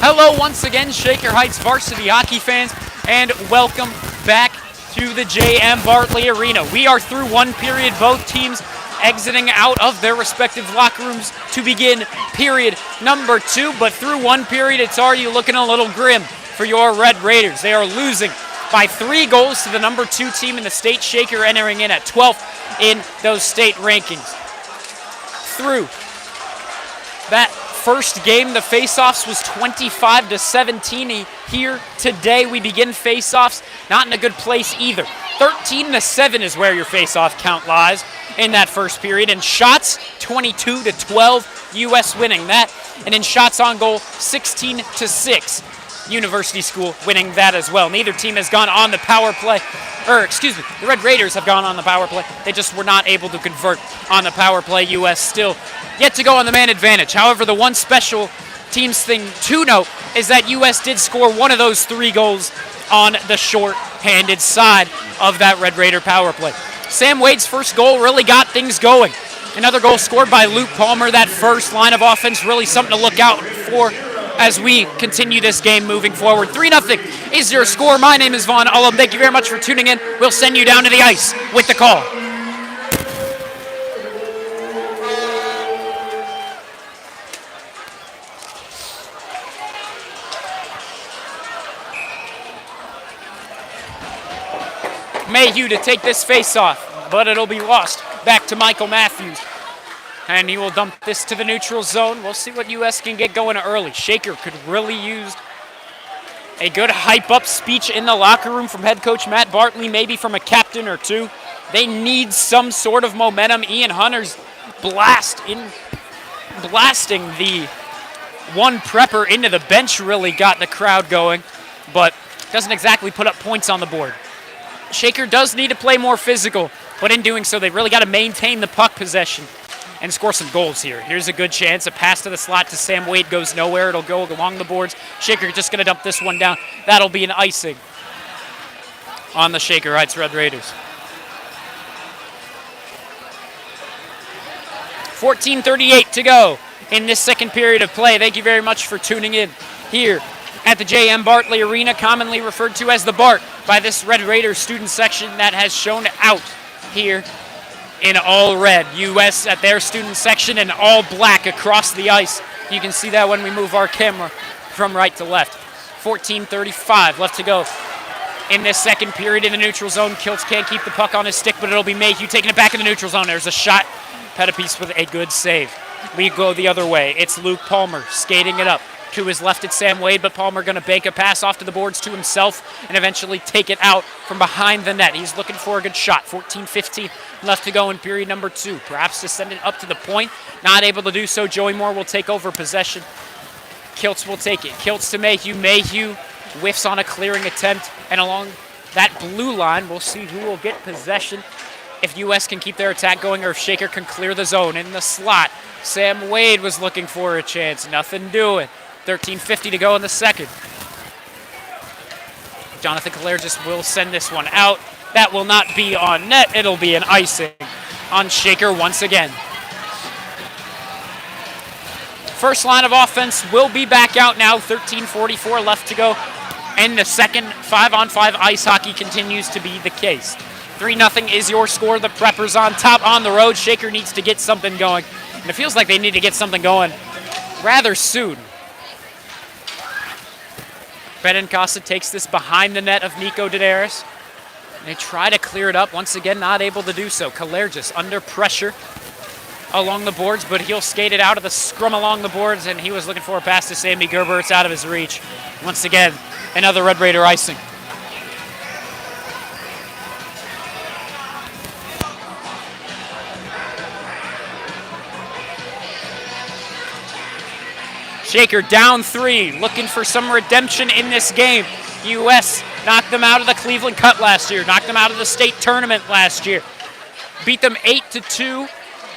Hello once again, Shaker Heights varsity hockey fans, and welcome back to the J.M. Bartley Arena. We are through one period, both teams exiting out of their respective locker rooms to begin period number 2, but through one period, it's already looking a little grim for your Red Raiders. They are losing by 3 goals to the number 2 team in the state. Shaker entering in at 12th in those state rankings. Through that first game, the faceoffs was 25-17. Here today, we begin faceoffs not in a good place either. 13-7 is where your faceoff count lies in that first period, and shots 22-12, U.S. winning that, and in shots on goal 16-6. University School winning that as well. Neither team has gone on the power play, the Red Raiders have gone on the power play. They just were not able to convert on the power play. U.S. still yet to go on the man advantage. However, the one special teams thing to note is that U.S. did score one of those 3 goals on the short-handed side of that Red Raider power play. Sam Wade's first goal really got things going. Another goal scored by Luke Palmer. That first line of offense really something to look out for as we continue this game moving forward. 3-0 is your score. My name is Vaughn Ullum. Thank you very much for tuning in. We'll send you down to the ice with the call. Mayhew to take this face-off, but it'll be lost back to Michael Matthews. And he will dump this to the neutral zone. We'll see what U.S. can get going early. Shaker could really use a good hype-up speech in the locker room from head coach Matt Bartley, maybe from a captain or two. They need some sort of momentum. Ian Hunter's blasting the one prepper into the bench really got the crowd going, but doesn't exactly put up points on the board. Shaker does need to play more physical, but in doing so, they really got to maintain the puck possession and score some goals here. Here's a good chance. A pass to the slot to Sam Wade goes nowhere. It'll go along the boards. Shaker just going to dump this one down. That'll be an icing on the Shaker Heights Red Raiders. 14:38 to go in this second period of play. Thank you very much for tuning in here at the J.M. Bartley Arena, commonly referred to as the Bart by this Red Raiders student section that has shown out here in all red. U.S. at their student section in all black across the ice. You can see that when we move our camera from right to left. 14:35 left to go in this second period in the neutral zone. Kiltz can't keep the puck on his stick, but it'll be Mayhew taking it back in the neutral zone. There's a shot. Pettipiece with a good save. We go the other way. It's Luke Palmer skating it up. To his left, it's Sam Wade, but Palmer going to bank a pass off to the boards to himself and eventually take it out from behind the net. He's looking for a good shot. 14:15 left to go in period number 2. Perhaps to send it up to the point. Not able to do so. Joey Moore will take over possession. Kiltz will take it. Kiltz to Mayhew. Mayhew whiffs on a clearing attempt, and along that blue line, we'll see who will get possession. If U.S. can keep their attack going or if Shaker can clear the zone. In the slot, Sam Wade was looking for a chance. Nothing doing. 13:50 to go in the second. Jonathan Clare just will send this one out. That will not be on net. It'll be an icing on Shaker once again. First line of offense will be back out now. 13:44 left to go. And the second 5-on-5 ice hockey continues to be the case. 3-0 is your score. The Preppers on top on the road. Shaker needs to get something going. And it feels like they need to get something going rather soon. Benincasa takes this behind the net of Nico Daenerys. They try to clear it up. Once again, not able to do so. Kaler just under pressure along the boards, but he'll skate it out of the scrum along the boards, and he was looking for a pass to Sammy Gerber. It's out of his reach. Once again, another Red Raider icing. Shaker down 3, looking for some redemption in this game. U.S. knocked them out of the Cleveland Cup last year, knocked them out of the state tournament last year. Beat them 8-2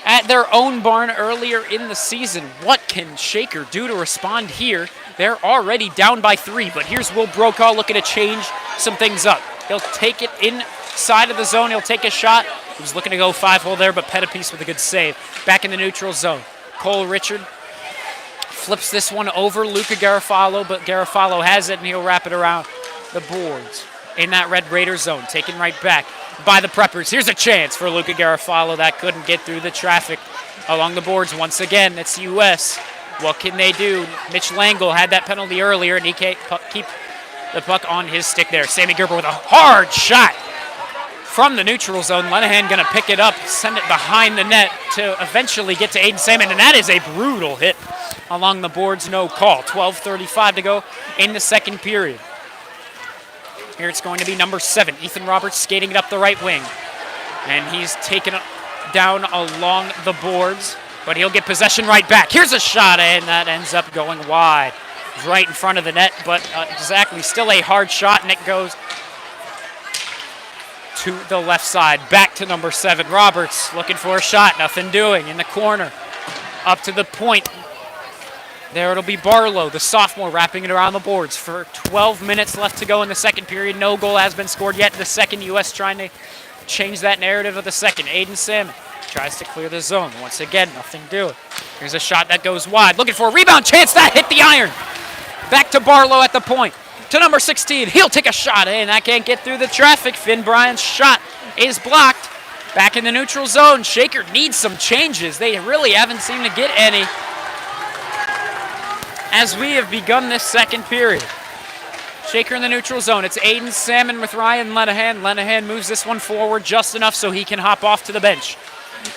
at their own barn earlier in the season. What can Shaker do to respond here? They're already down by 3, but here's Will Brokaw looking to change some things up. He'll take it inside of the zone. He'll take a shot. He was looking to go 5-hole there, but Pettipiece with a good save. Back in the neutral zone. Cole Richard Flips this one over Luca Garofalo, but Garofalo has it, and he'll wrap it around the boards in that Red Raider zone. Taken right back by the Preppers. Here's a chance for Luca Garofalo. That couldn't get through the traffic along the boards. Once again, it's U.S. What can they do? Mitch Langle had that penalty earlier, and he can't keep the puck on his stick there. Sammy Gerber with a hard shot from the neutral zone. Lenahan going to pick it up, send it behind the net to eventually get to Aiden Salmon, and that is a brutal hit along the boards. No call. 12:35 to go in the second period. Here it's going to be number 7, Ethan Roberts, skating it up the right wing. And he's taken it down along the boards, but he'll get possession right back. Here's a shot, and that ends up going wide. Right in front of the net, but exactly still a hard shot, and it goes to the left side. Back to number 7, Roberts, looking for a shot, nothing doing in the corner. Up to the point. There it'll be Barlow, the sophomore, wrapping it around the boards. For 12 minutes left to go in the second period. No goal has been scored yet in the second. U.S. trying to change that narrative of the second. Aiden Salmon tries to clear the zone. Once again, nothing doing. Here's a shot that goes wide. Looking for a rebound chance. That hit the iron. Back to Barlow at the point. To number 16. He'll take a shot, and that can't get through the traffic. Finn Bryan's shot is blocked. Back in the neutral zone. Shaker needs some changes. They really haven't seemed to get any as we have begun this second period. Shaker in the neutral zone. It's Aiden Salmon with Ryan Lenahan. Lenahan moves this one forward just enough so he can hop off to the bench.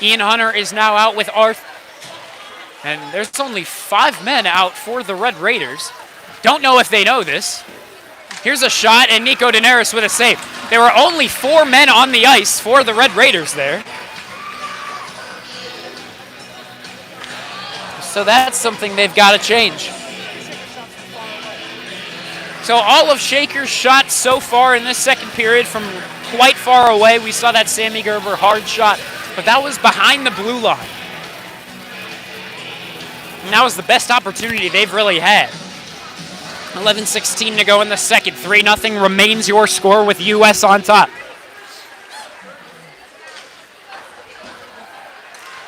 Ian Hunter is now out with Arth. And there's only 5 men out for the Red Raiders. Don't know if they know this. Here's a shot, and Nico Daenerys with a save. There were only 4 men on the ice for the Red Raiders there. So that's something they've got to change. So all of Shaker's shots so far in this second period from quite far away. We saw that Sammy Gerber hard shot, but that was behind the blue line. And that was the best opportunity they've really had. 11:16 to go in the second. 3-0 remains your score with U.S. on top.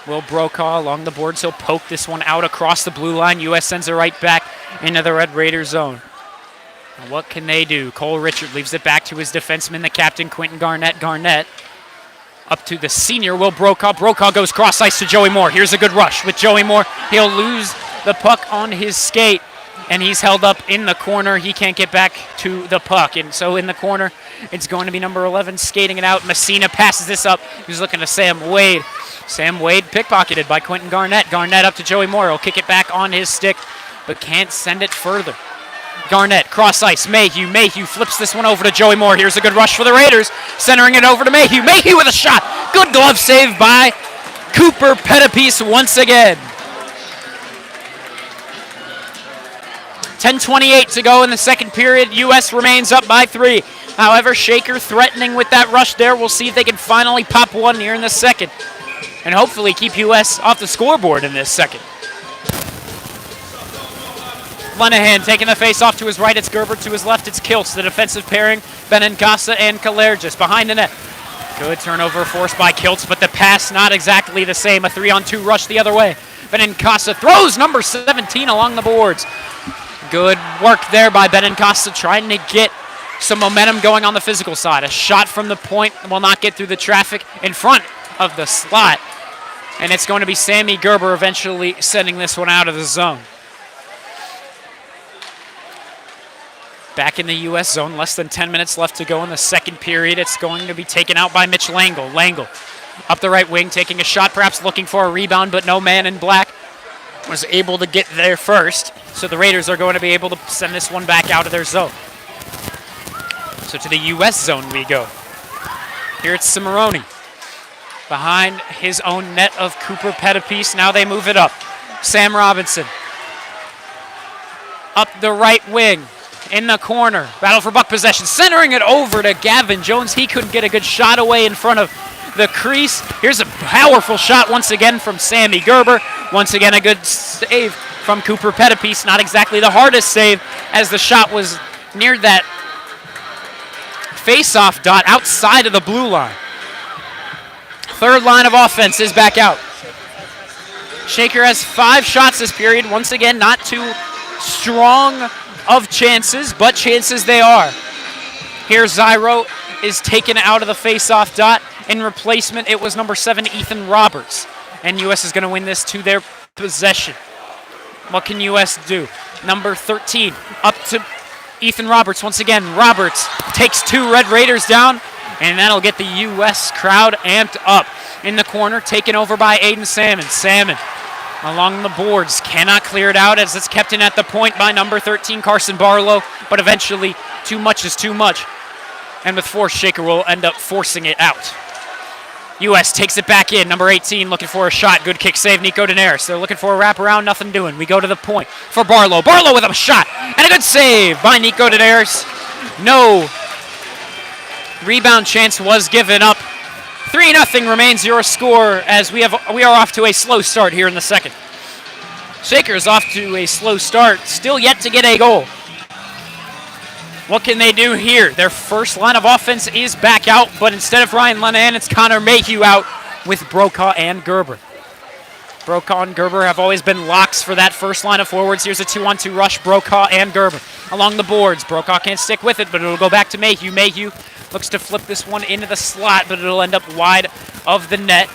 Will Brokaw along the boards. He'll poke this one out across the blue line. U.S. sends it right back into the Red Raider zone. And what can they do? Cole Richard leaves it back to his defenseman, the captain, Quentin Garnett. Garnett up to the senior, Will Brokaw. Brokaw goes cross ice to Joey Moore. Here's a good rush with Joey Moore. He'll lose the puck on his skate, and he's held up in the corner. He can't get back to the puck. And so in the corner, it's going to be number 11 skating it out. Messina passes this up. He's looking to Sam Wade. Sam Wade pickpocketed by Quentin Garnett. Garnett up to Joey Moore. He'll kick it back on his stick, but can't send it further. Garnett, cross ice, Mayhew. Mayhew flips this one over to Joey Moore. Here's a good rush for the Raiders. Centering it over to Mayhew. Mayhew with a shot. Good glove save by Cooper Pettipiece once again. 10:28 to go in the second period. U.S. remains up by 3. However, Shaker threatening with that rush there. We'll see if they can finally pop one here in the second and hopefully keep U.S. off the scoreboard in this second. Lenahan taking the face off to his right. It's Gerber. To his left, it's Kiltz. The defensive pairing, Benincasa and Kalergis behind the net. Good turnover forced by Kiltz, but the pass not exactly the same. A 3-on-2 rush the other way. Benincasa throws number 17 along the boards. Good work there by Benincasa trying to get some momentum going on the physical side. A shot from the point will not get through the traffic in front of the slot. And it's going to be Sammy Gerber eventually sending this one out of the zone. Back in the U.S. zone, less than 10 minutes left to go in the second period. It's going to be taken out by Mitch Langle. Langle up the right wing, taking a shot, perhaps looking for a rebound, but no man in black was able to get there first. So the Raiders are going to be able to send this one back out of their zone. So to the U.S. zone we go. Here it's Cimarroni. Behind his own net of Cooper Pettipiece. Now they move it up. Sam Robinson. Up the right wing. In the corner. Battle for puck possession. Centering it over to Gavin Jones. He couldn't get a good shot away in front of the crease. Here's a powerful shot once again from Sammy Gerber. Once again a good save from Cooper Pettipiece. Not exactly the hardest save as the shot was near that face-off dot outside of the blue line. Third line of offense is back out. Shaker has 5 shots this period. Once again, not too strong of chances, but chances they are. Here, Zyro is taken out of the face-off dot. In replacement, it was number 7, Ethan Roberts. And U.S. is going to win this to their possession. What can U.S. do? Number 13, up to Ethan Roberts. Once again, Roberts takes 2 Red Raiders down, and that'll get the U.S. crowd amped up. In the corner, taken over by Aiden Salmon. Salmon along the boards, cannot clear it out as it's kept in at the point by number 13, Carson Barlow, but eventually too much is too much. And with force, Shaker will end up forcing it out. U.S. takes it back in. Number 18 looking for a shot. Good kick save, Nico Daenerys. They're looking for a wraparound, nothing doing. We go to the point for Barlow. Barlow with a shot and a good save by Nico Daenerys. No rebound chance was given up. 3-0 remains your score as we are off to a slow start here in the second. Shaker is off to a slow start, still yet to get a goal. What can they do here? Their first line of offense is back out, but instead of Ryan Lenahan, it's Connor Mayhew out with Brokaw and Gerber. Brokaw and Gerber have always been locks for that first line of forwards. Here's a 2-on-2 rush, Brokaw and Gerber. Along the boards, Brokaw can't stick with it, but it'll go back to Mayhew. Mayhew looks to flip this one into the slot, but it'll end up wide of the net.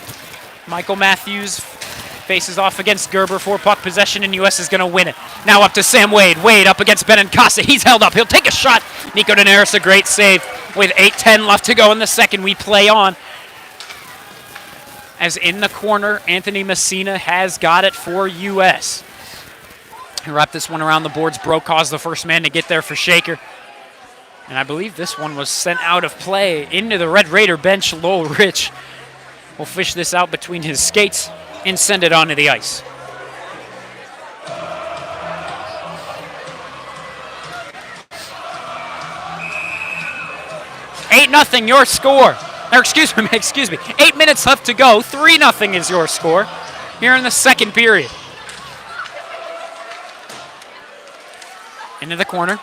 Michael Matthews faces off against Gerber for puck possession, and U.S. is going to win it. Now up to Sam Wade. Wade up against Benincasa. He's held up. He'll take a shot. Nico Daenerys, a great save. With 8:10 left to go in the second, we play on. As in the corner, Anthony Messina has got it for U.S. He wrapped this one around the boards. Brokaw's the first man to get there for Shaker. And I believe this one was sent out of play into the Red Raider bench. Lowell Rich will fish this out between his skates and send it onto the ice. Eight 0 your score. Or excuse me. 8 minutes left to go. 3-0 is your score here in the second period. Into the corner.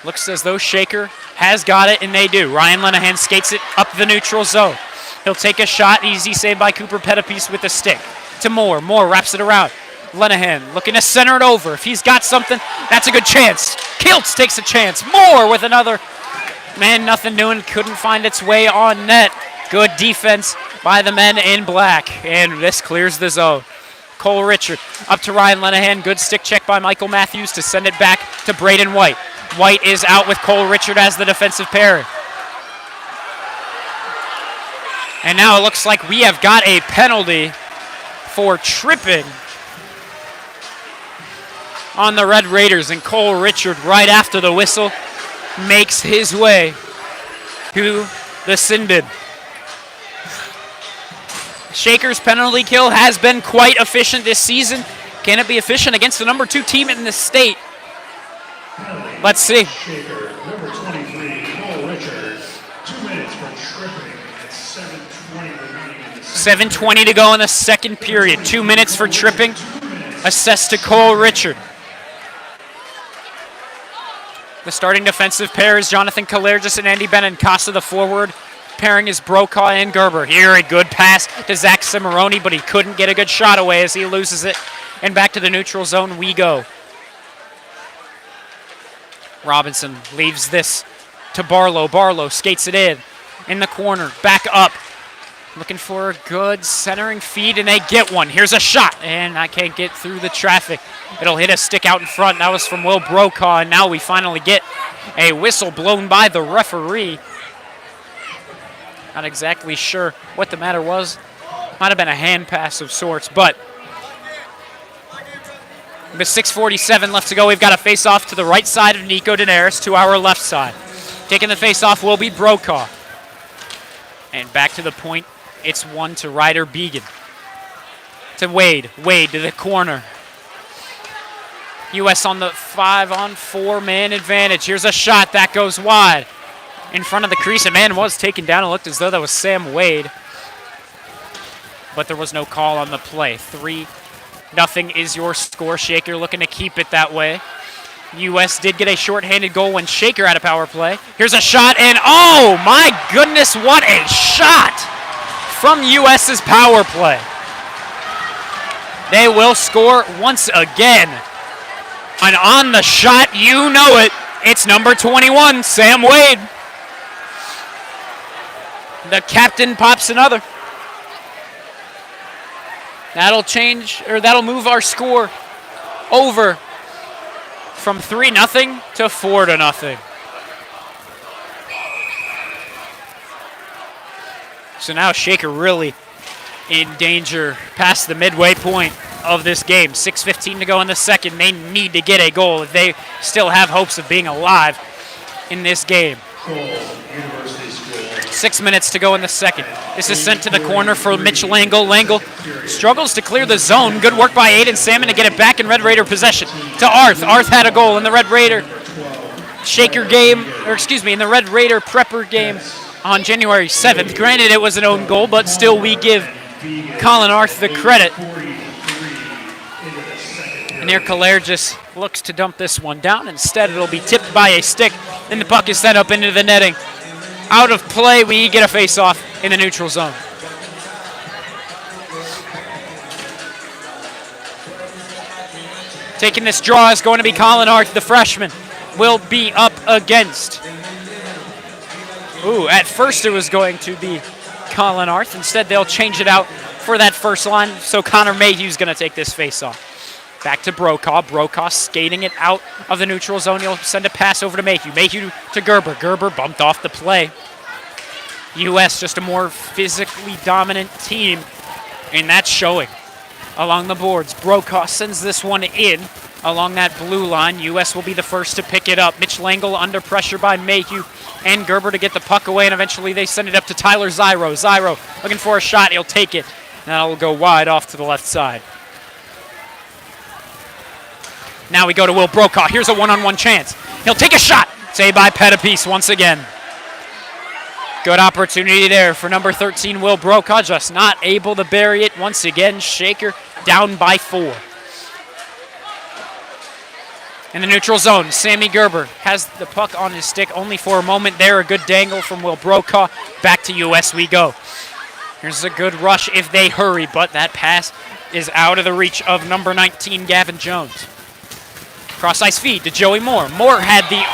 Looks as though Shaker has got it, and they do. Ryan Lenahan skates it up the neutral zone. He'll take a shot. Easy save by Cooper Pettipiece with a stick. To Moore. Moore wraps it around. Lenahan looking to center it over. If he's got something, that's a good chance. Kiltz takes a chance. Moore with another. Man, nothing doing. Couldn't find its way on net. Good defense by the men in black. And this clears the zone. Cole Richard up to Ryan Lenahan. Good stick check by Michael Matthews to send it back to Braden White. White is out with Cole Richard as the defensive pairing. And now it looks like we have got a penalty for tripping on the Red Raiders. And Cole Richard, right after the whistle, makes his way to the sin bin. Shaker's penalty kill has been quite efficient this season. Can it be efficient against the number 2 team in the state? Let's see.
Shaker, number 23, Cole Richard, 2 minutes for tripping at 7:20 remaining in the second.
7:20 to go in the second period. 2 minutes for tripping. Assessed to Cole Richard. The starting defensive pair is Jonathan Kalergis and Andy Benincasa. The forward pairing is Brokaw and Gerber. Here, a good pass to Zach Cimarroni, but he couldn't get a good shot away as he loses it. And back to the neutral zone we go. Robinson leaves this to Barlow. Barlow skates it in the corner, back up. Looking for a good centering feed, and they get one. Here's a shot, and I can't get through the traffic. It'll hit a stick out in front. That was from Will Brokaw, and now we finally get a whistle blown by the referee. Not exactly sure what the matter was. Might have been a hand pass of sorts, but with 6:47 left to go, we've got a face-off to the right side of Nico Daenerys to our left side. Taking the face-off will be Brokaw. And back to the point, it's one to Ryder Began. To Wade. Wade to the corner. U.S. on the 5-on-4 man advantage. Here's a shot that goes wide. In front of the crease, a man was taken down. It looked as though that was Sam Wade. But there was no call on the play. 3-0 is your score. Shaker looking to keep it that way. U.S. did get a shorthanded goal when Shaker had a power play. Here's a shot, and oh my goodness, what a shot from U.S.'s power play. They will score once again. And on the shot, you know it. It's number 21, Sam Wade. The captain pops another. That'll move our score over from 3-0 to 4-0. So now Shaker really in danger past the midway point of this game. 6:15 to go in the second. They need to get a goal if they still have hopes of being alive in this game. 6 minutes to go in the second. This is sent to the corner for Mitch Langle. Langle struggles to clear the zone. Good work by Aiden Salmon to get it back in Red Raider possession to Arth. Arth had a goal in the Red Raider Shaker game, in the Red Raider Prepper game on January 7th. Granted, it was an own goal, but still we give Colin Arth the credit. And here Kalair just looks to dump this one down. Instead, it'll be tipped by a stick, and the puck is sent up into the netting. Out of play, we get a face-off in the neutral zone. Taking this draw is going to be Colin Arth, the freshman, will be up against. At first it was going to be Colin Arth. Instead, they'll change it out for that first line, so Connor Mayhew's going to take this face-off. Back to Brokaw. Brokaw skating it out of the neutral zone. He'll send a pass over to Mayhew. Mayhew to Gerber. Gerber bumped off the play. U.S. just a more physically dominant team, and that's showing along the boards. Brokaw sends this one in along that blue line. U.S. will be the first to pick it up. Mitch Langle under pressure by Mayhew and Gerber to get the puck away, and eventually they send it up to Tyler Zyro. Zyro looking for a shot. He'll take it. That'll go wide off to the left side. Now we go to Will Brokaw. Here's a one-on-one chance. He'll take a shot. Saved by Pettipiece once again. Good opportunity there for number 13, Will Brokaw. Just not able to bury it. Once again, Shaker down by 4. In the neutral zone, Sammy Gerber has the puck on his stick only for a moment there. A good dangle from Will Brokaw. Back to US we go. Here's a good rush if they hurry, but that pass is out of the reach of number 19, Gavin Jones. Cross-ice feed to Joey Moore. Moore had the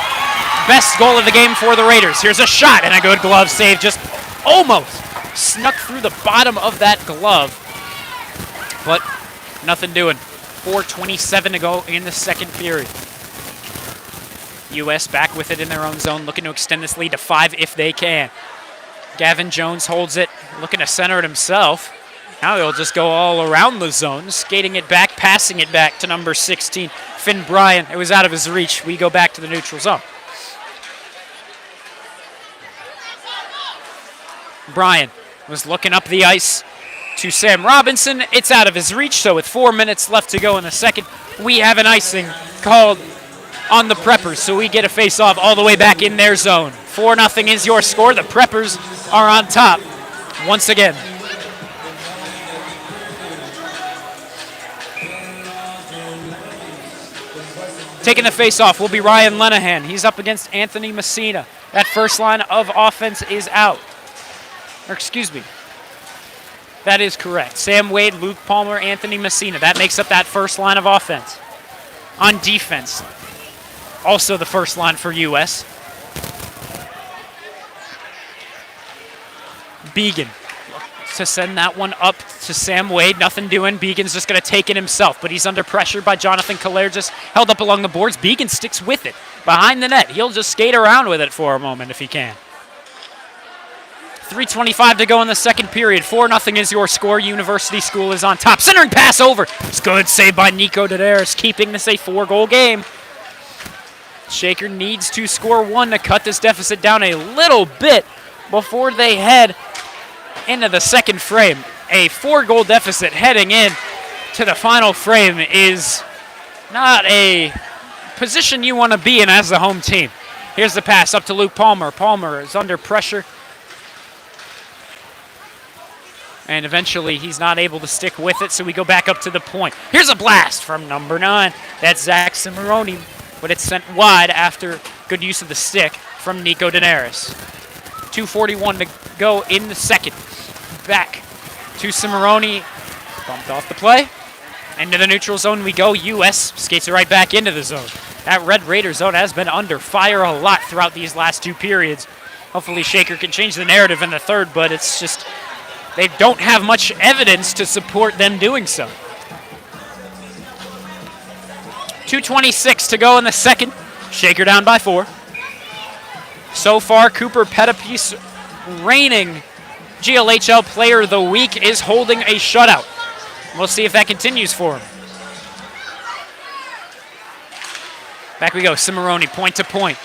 best goal of the game for the Raiders. Here's a shot and a good glove save. Just almost snuck through the bottom of that glove, but nothing doing. 4:27 to go in the second period. U.S. back with it in their own zone, looking to extend this lead to 5 if they can. Gavin Jones holds it, looking to center it himself. Now he'll just go all around the zone, skating it back, passing it back to number 16, Finn Bryan. It was out of his reach. We go back to the neutral zone. Bryan was looking up the ice to Sam Robinson. It's out of his reach, so with 4 minutes left to go in the second, we have an icing called on the Preppers, so we get a face-off all the way back in their zone. 4-0 is your score. The Preppers are on top once again. Taking the face-off will be Ryan Lenahan. He's up against Anthony Messina. That first line of offense is out. That is correct. Sam Wade, Luke Palmer, Anthony Messina. That makes up that first line of offense. On defense, also the first line for U.S. Began to send that one up to Sam Wade. Nothing doing. Began's just going to take it himself, but he's under pressure by Jonathan Kalair, just held up along the boards. Began sticks with it behind the net. He'll just skate around with it for a moment if he can. 3:25 to go in the second period. 4-0 is your score. University School is on top. Centering pass over. It's good. Save by Nico Daderis, keeping this a 4-goal game. Shaker needs to score 1 to cut this deficit down a little bit before they head into the second frame. A 4-goal deficit heading in to the final frame is not a position you want to be in as the home team. Here's the pass up to Luke Palmer. Palmer is under pressure, and eventually he's not able to stick with it, so we go back up to the point. Here's a blast from number 9. That's Zach Cimarroni, but it's sent wide after good use of the stick from Nico Daenerys. 2:41 to go in the second. Back to Cimarroni. Bumped off the play. Into the neutral zone we go. U.S. skates it right back into the zone. That Red Raider zone has been under fire a lot throughout these last two periods. Hopefully Shaker can change the narrative in the third, but it's just they don't have much evidence to support them doing so. 2:26 to go in the second. Shaker down by 4. So far, Cooper Pettipiece, reigning GLHL Player of the Week, is holding a shutout. We'll see if that continues for him. Back we go, Cimarroni, point to point.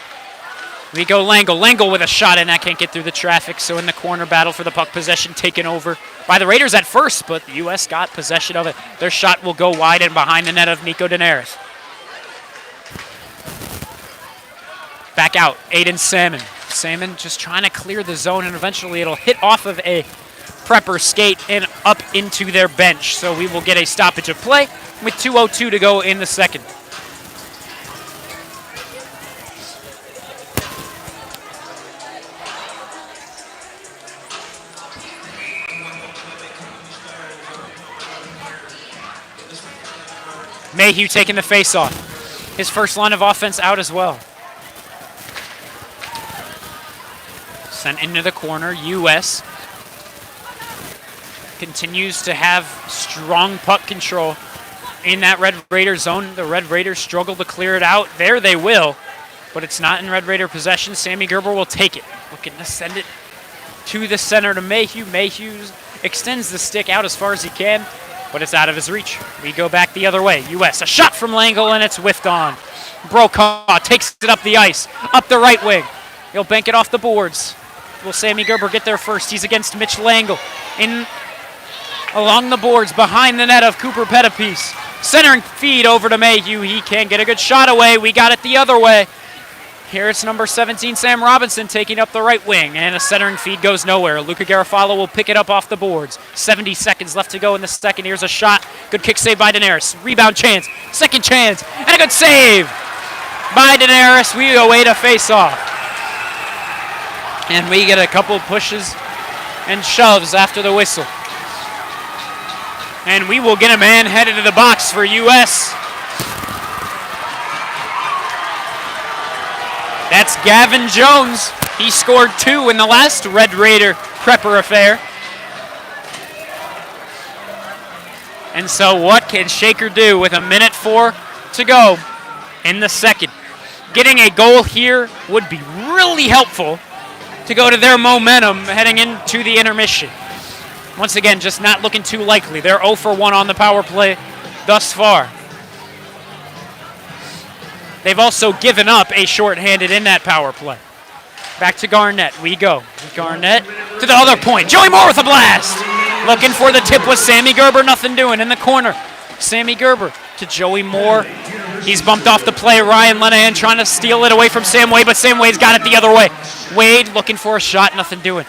We go Langle. Langle with a shot, and that can't get through the traffic. So in the corner, battle for the puck possession taken over by the Raiders at first, but the U.S. got possession of it. Their shot will go wide and behind the net of Nico Daenerys. Back out, Aiden Salmon. Salmon just trying to clear the zone, and eventually it'll hit off of a Prepper skate and up into their bench. So we will get a stoppage of play with 2:02 to go in the second. Mayhew taking the face-off. His first line of offense out as well. Sent into the corner. U.S. continues to have strong puck control in that Red Raider zone. The Red Raiders struggle to clear it out. There they will, but it's not in Red Raider possession. Sammy Gerber will take it. Looking to send it to the center to Mayhew. Mayhew extends the stick out as far as he can, but it's out of his reach. We go back the other way. U.S. A shot from Langle, and it's whiffed on. Brokaw takes it up the ice, up the right wing. He'll bank it off the boards. Will Sammy Gerber get there first? He's against Mitch Langle. In along the boards, behind the net of Cooper Pettipiece. Centering feed over to Mayhew. He can't get a good shot away. We got it the other way. Here it's number 17, Sam Robinson, taking up the right wing, and a centering feed goes nowhere. Luca Garofalo will pick it up off the boards. 70 seconds left to go in the second. Here's a shot. Good kick save by Daenerys. Rebound chance. Second chance. And a good save by Daenerys. We await a face-off. And we get a couple pushes and shoves after the whistle. And we will get a man headed to the box for U.S. That's Gavin Jones. He scored 2 in the last Red Raider Prepper affair. And so what can Shaker do with 1:04 to go in the second? Getting a goal here would be really helpful to go to their momentum heading into the intermission. Once again, just not looking too likely. They're 0 for 1 on the power play thus far. They've also given up a shorthanded in that power play. Back to Garnett we go. Garnett to the other point. Joey Moore with a blast. Looking for the tip with Sammy Gerber. Nothing doing in the corner. Sammy Gerber to Joey Moore. He's bumped off the play. Ryan Lenahan trying to steal it away from Sam Wade, but Sam Wade's got it the other way. Wade looking for a shot. Nothing doing.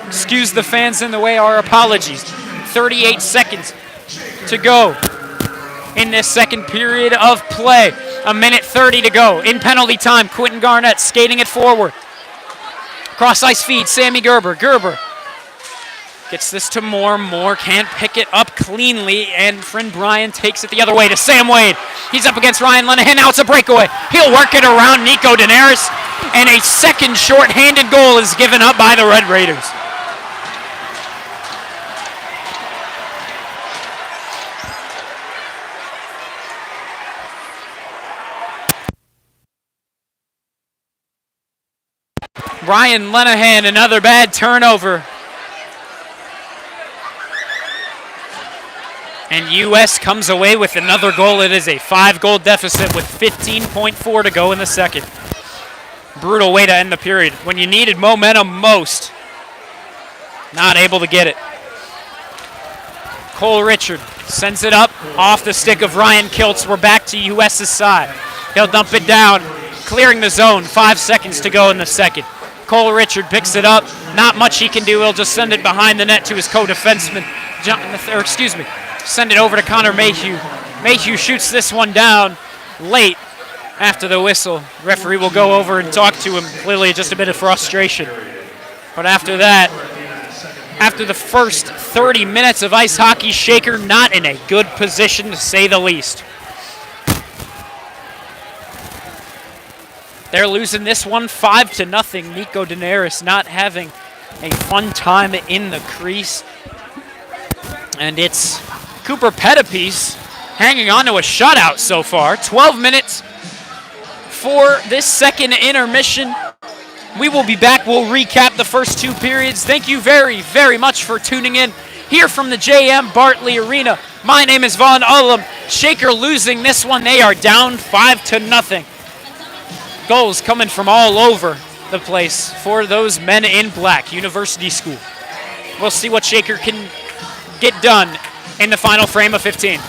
Excuse the fans in the way. Our apologies. 38 seconds to go in this second period of play. 1:30 to go in penalty time. Quentin Garnett skating it forward. Cross ice feed, Sammy Gerber. Gerber gets this to Moore. Moore can't pick it up cleanly, and friend Brian takes it the other way to Sam Wade. He's up against Ryan Lenahan. Now it's a breakaway. He'll work it around Nico Daenerys, and a second shorthanded goal is given up by the Red Raiders. Ryan Lenahan, another bad turnover. And U.S. comes away with another goal. It is a 5-goal deficit with 15.4 to go in the second. Brutal way to end the period. When you needed momentum most, not able to get it. Cole Richard sends it up off the stick of Ryan Kiltz. We're back to U.S.'s side. He'll dump it down, clearing the zone. 5 seconds to go in the second. Cole Richard picks it up. Not much he can do. He'll just send it behind the net to his co-defenseman. Send it over to Connor Mayhew. Mayhew shoots this one down late after the whistle. Referee will go over and talk to him. Clearly just a bit of frustration. But after that, After the first 30 minutes of ice hockey, Shaker not in a good position to say the least. They're losing this one 5-0. Nico Daenerys not having a fun time in the crease. And it's Cooper Pettipiece hanging on to a shutout so far. 12 minutes for this second intermission. We will be back. We'll recap the first two periods. Thank you very, very much for tuning in here from the J.M. Bartley Arena. My name is Vaughn Ullum. Shaker losing this one. They are down 5-0. Goals coming from all over the place for those men in black. University School. We'll see what Shaker can get done in the final frame of 15.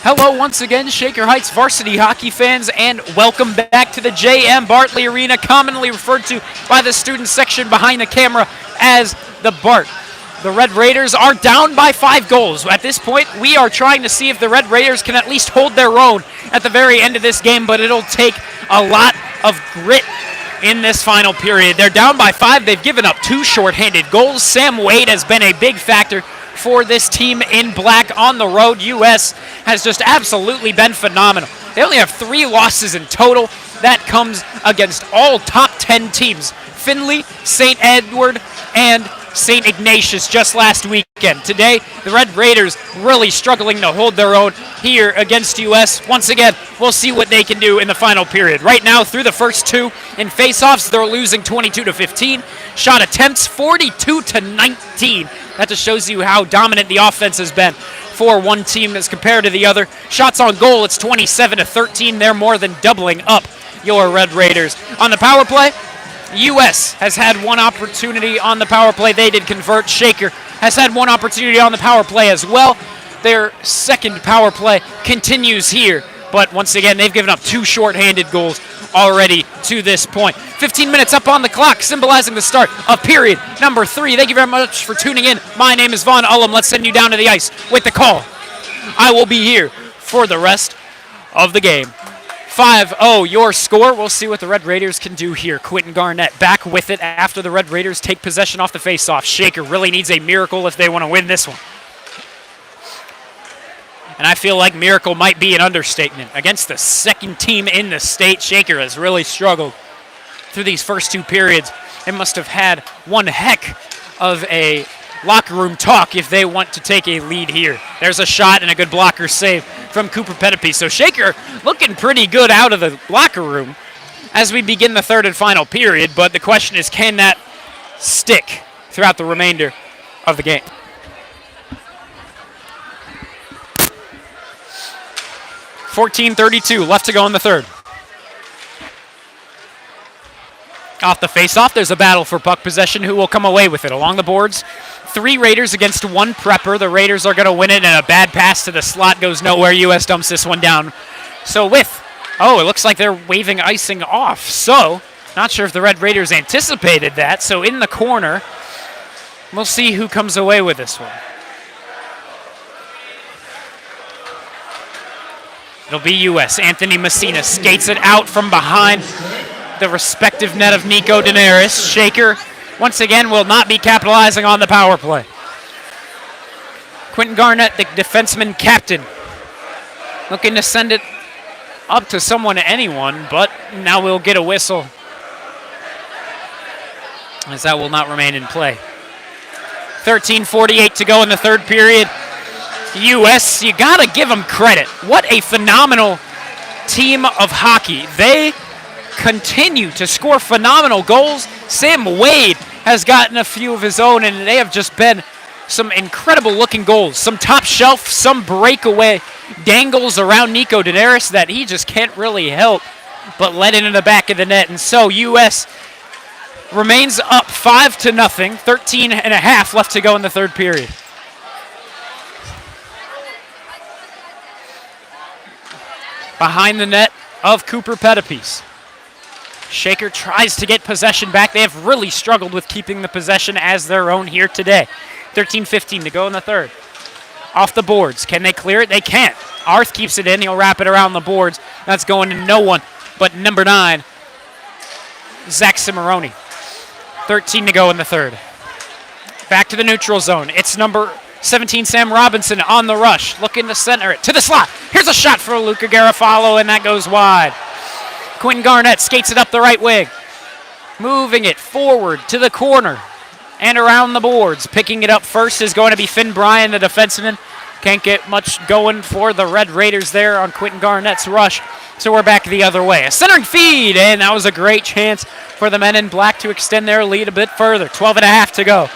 Hello once again, Shaker Heights varsity hockey fans, and welcome back to the J.M. Bartley Arena, commonly referred to by the student section behind the camera as the BART. The Red Raiders are down by 5 goals. At this point, we are trying to see if the Red Raiders can at least hold their own at the very end of this game, but it'll take a lot of grit in this final period. They're down by 5. They've given up 2 shorthanded goals. Sam Wade has been a big factor for this team in black on the road. US has just absolutely been phenomenal. They only have 3 losses in total. That comes against all top 10 teams. Findlay, St. Edward, and St. Ignatius just last weekend. Today, the Red Raiders really struggling to hold their own here against US. Once again, we'll see what they can do in the final period. Right now, through the first 2 in faceoffs, they're losing 22-15. Shot attempts 42-19. That just shows you how dominant the offense has been for one team as compared to the other. Shots on goal, it's 27-13. They're more than doubling up your Red Raiders. On the power play, US has had 1 opportunity on the power play. They did convert. Shaker has had 1 opportunity on the power play as well. Their second power play continues here, but once again, they've given up 2 shorthanded goals already to this point. 15 minutes up on the clock, symbolizing the start of period number 3. Thank you very much for tuning in. My name is Vaughn Ullum. Let's send you down to the ice with the call. I will be here for the rest of the game. 5-0 your score. We'll see what the Red Raiders can do here. Quentin Garnett back with it after the Red Raiders take possession off the faceoff. Shaker really needs a miracle if they want to win this one. And I feel like miracle might be an understatement. Against the second team in the state, Shaker has really struggled through these first 2 periods. They must have had one heck of a locker room talk if they want to take a lead here. There's a shot and a good blocker save from Cooper Pettipe. So Shaker looking pretty good out of the locker room as we begin the third and final period, but the question is, can that stick throughout the remainder of the game? .32 left to go in the third. Off the faceoff, there's a battle for puck possession. Who will come away with it? Along the boards, 3 Raiders against 1 Prepper. The Raiders are going to win it, and a bad pass to the slot goes nowhere. US dumps this one down. So it looks like they're waving icing off. So, not sure if the Red Raiders anticipated that. So in the corner, we'll see who comes away with this one. It'll be US. Anthony Messina skates it out from behind the respective net of Nico Daenerys. Shaker, once again, will not be capitalizing on the power play. Quentin Garnett, the defenseman captain, looking to send it up to someone, anyone, but now we'll get a whistle, as that will not remain in play. 13:48 to go in the third period. US, you gotta give them credit. What a phenomenal team of hockey. They continue to score phenomenal goals. Sam Wade has gotten a few of his own, and they have just been some incredible looking goals. Some top shelf, some breakaway dangles around Nico Daenerys that he just can't really help but let it in the back of the net. And so US remains up 5-0, 13 and a half left to go in the third period. Behind the net of Cooper Pettipe. Shaker tries to get possession back. They have really struggled with keeping the possession as their own here today. 13:15 to go in the third. Off the boards. Can they clear it? They can't. Arth keeps it in. He'll wrap it around the boards. That's going to no one but number 9, Zach Cimarroni. 13 to go in the third. Back to the neutral zone. It's number 17, Sam Robinson on the rush. Looking to center it to the slot. Here's a shot for Luca Garofalo, and that goes wide. Quentin Garnett skates it up the right wing. Moving it forward to the corner and around the boards. Picking it up first is going to be Finn Bryan, the defenseman. Can't get much going for the Red Raiders there on Quentin Garnett's rush. So we're back the other way. A centering feed, and that was a great chance for the men in black to extend their lead a bit further. 12 and a half to go.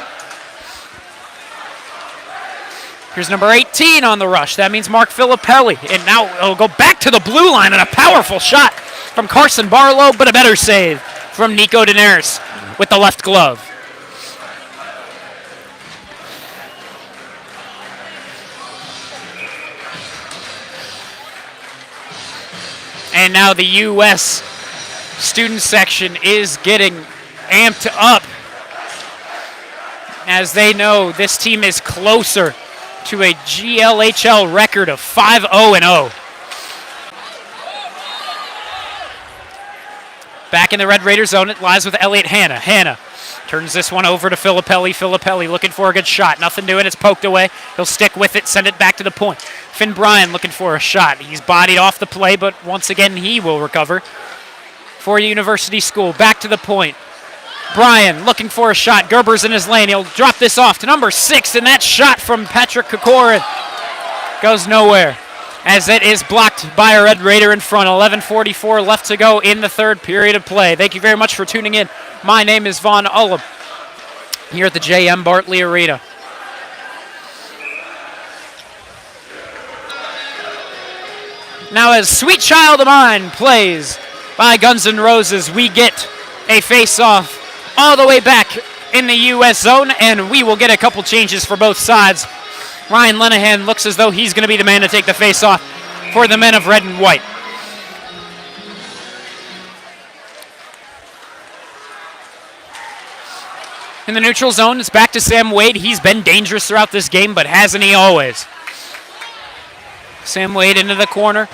Here's number 18 on the rush. That means Mark Filippelli. And now it'll go back to the blue line, and a powerful shot from Carson Barlow, but a better save from Nico Daenerys with the left glove. And now the U.S. student section is getting amped up as they know this team is closer to a GLHL record of 5-0-0. Back in the Red Raider zone, it lies with Elliot Hanna. Hanna turns this one over to Filippelli. Filippelli looking for a good shot. Nothing doing. It's poked away. He'll stick with it, send it back to the point. Finn Bryan looking for a shot. He's bodied off the play, but once again, he will recover for University School. Back to the point. Bryan looking for a shot. Gerber's in his lane. He'll drop this off to number 6, and that shot from Patrick Kokorin goes nowhere as it is blocked by a Red Raider in front. 11:44 left to go in the third period of play. Thank you very much for tuning in. My name is Vaughn Ullum here at the J.M. Bartley Arena. Now as Sweet Child of Mine plays by Guns N' Roses, we get a face-off all the way back in the U.S. zone, and we will get a couple changes for both sides. Ryan Lenahan looks as though he's going to be the man to take the face-off for the men of red and white. In the neutral zone, it's back to Sam Wade. He's been dangerous throughout this game, but hasn't he always? Sam Wade into the corner,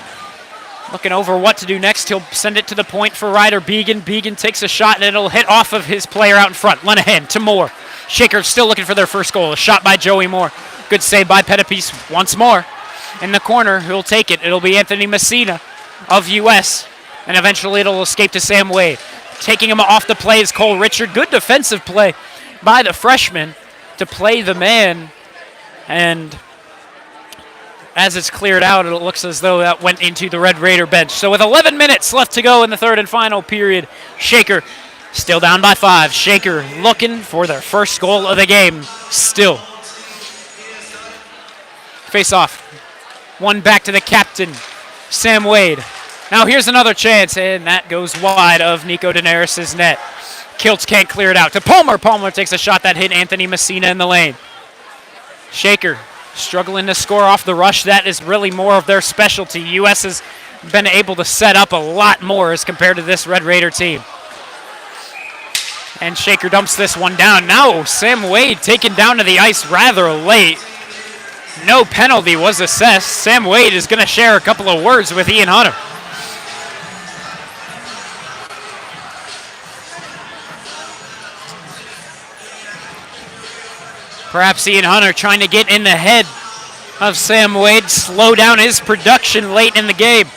looking over what to do next. He'll send it to the point for Ryder Began. Began takes a shot, and it'll hit off of his player out in front. Lenahan to Moore. Shaker still looking for their first goal. A shot by Joey Moore. Good save by Pettipiece once more. In the corner, who'll take it. It'll be Anthony Messina of U.S., and eventually it'll escape to Sam Wade. Taking him off the play is Cole Richard. Good defensive play by the freshman to play the man, and as it's cleared out, it looks as though that went into the Red Raider bench. So with 11 minutes left to go in the third and final period, Shaker still down by 5. Shaker looking for their first goal of the game still. Face off. One back to the captain, Sam Wade. Now here's another chance, and that goes wide of Nico Daenerys' net. Kiltz can't clear it out to Palmer. Palmer takes a shot that hit Anthony Messina in the lane. Shaker struggling to score off the rush. That is really more of their specialty. U.S. has been able to set up a lot more as compared to this Red Raider team. And Shaker dumps this one down. Now Sam Wade taken down to the ice rather late. No penalty was assessed. Sam Wade is going to share a couple of words with Ian Hunter. Perhaps Ian Hunter trying to get in the head of Sam Wade, slow down his production late in the game.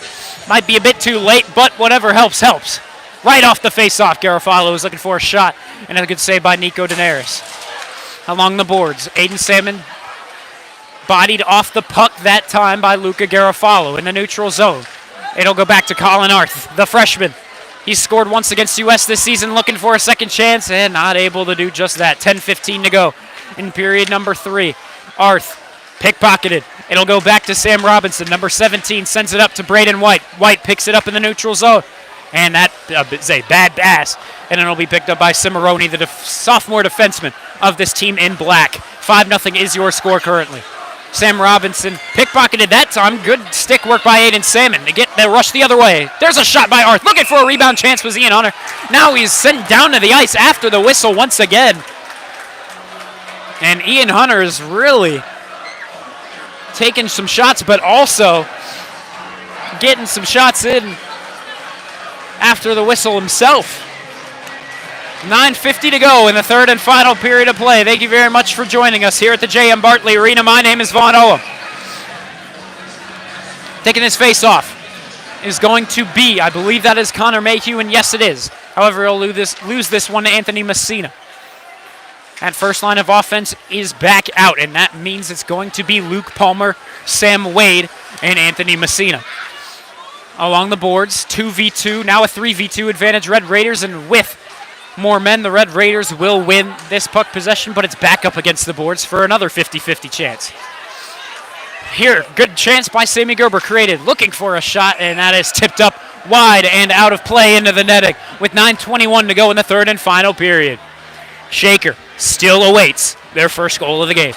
Might be a bit too late, but whatever helps, helps. Right off the face-off, Garofalo is looking for a shot, and a good save by Nico Daenerys. Along the boards, Aiden Salmon bodied off the puck that time by Luca Garofalo in the neutral zone. It'll go back to Colin Arth, the freshman. He's scored once against U.S. this season, looking for a second chance, and not able to do just that. 10:15 to go in period number 3. Arth pickpocketed. It'll go back to Sam Robinson. Number 17 sends it up to Braden White. White picks it up in the neutral zone. And that is a bad pass. And it'll be picked up by Cimarroni, the sophomore defenseman of this team in black. 5-0 is your score currently. Sam Robinson pickpocketed that time. Good stick work by Aiden Salmon to get the rush the other way. There's a shot by Arth. Looking for a rebound chance was Ian Hunter. Now he's sent down to the ice after the whistle once again. And Ian Hunter is really taking some shots, but also getting some shots in after the whistle himself. 9:50 to go in the third and final period of play. Thank you very much for joining us here at the J.M. Bartley Arena. My name is Vaughn Owen. Taking his face-off is going to be, I believe that is Connor Mayhew, and yes it is. However, he'll lose this one to Anthony Messina. That first line of offense is back out, and that means it's going to be Luke Palmer, Sam Wade, and Anthony Messina. Along the boards, 2v2, now a 3v2 advantage Red Raiders, and with more men, the Red Raiders will win this puck possession, but it's back up against the boards for another 50-50 chance. Here, good chance by Sammy Gerber created, looking for a shot, and that is tipped up wide and out of play into the netting with 9:21 to go in the third and final period. Shaker still awaits their first goal of the game.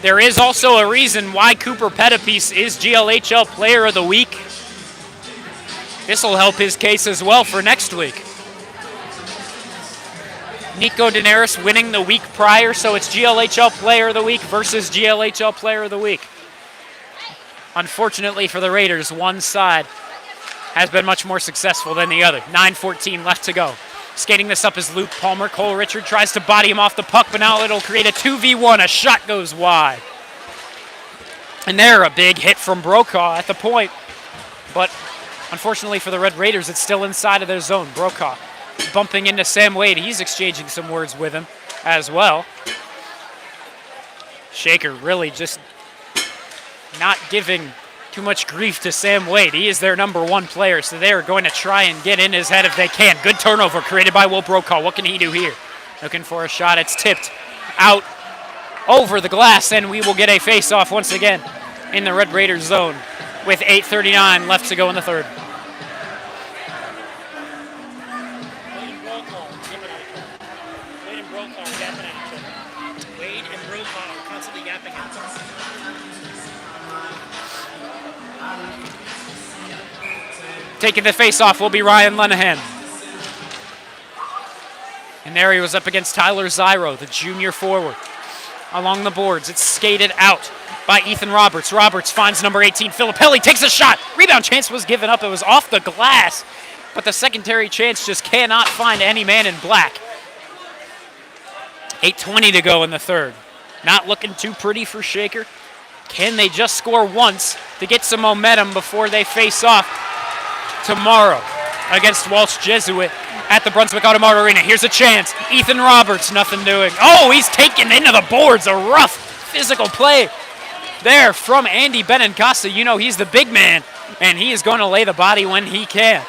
There is also a reason why Cooper Pettipiece is GLHL Player of the Week. This will help his case as well for next week. Nico Daenerys winning the week prior, so it's GLHL Player of the Week versus GLHL Player of the Week. Unfortunately for the Raiders, one side has been much more successful than the other. 9:14 left to go. Skating this up is Luke Palmer. Cole Richard tries to body him off the puck, but now it'll create a 2v1. A shot goes wide. And there, a big hit from Brokaw at the point. But unfortunately for the Red Raiders, it's still inside of their zone. Brokaw bumping into Sam Wade. He's exchanging some words with him as well. Shaker really just not giving too much grief to Sam Wade. He is their number one player, so they are going to try and get in his head if they can. Good turnover created by Will Brokaw. What can he do here? Looking for a shot. It's tipped out over the glass, and we will get a face-off once again in the Red Raiders zone with 8:39 left to go in the third. Taking the face-off will be Ryan Lenahan. And there he was up against Tyler Zyro, the junior forward. Along the boards, it's skated out by Ethan Roberts. Roberts finds number 18, Filippelli, takes a shot. Rebound chance was given up. It was off the glass, but the secondary chance just cannot find any man in black. 8:20 to go in the third. Not looking too pretty for Shaker. Can they just score once to get some momentum before they face off tomorrow against Walsh Jesuit at the Brunswick Automart Arena? Here's a chance. Ethan Roberts, nothing doing. Oh, he's taken into the boards. A rough physical play there from Andy Benincasa. You know he's the big man, and he is going to lay the body when he can.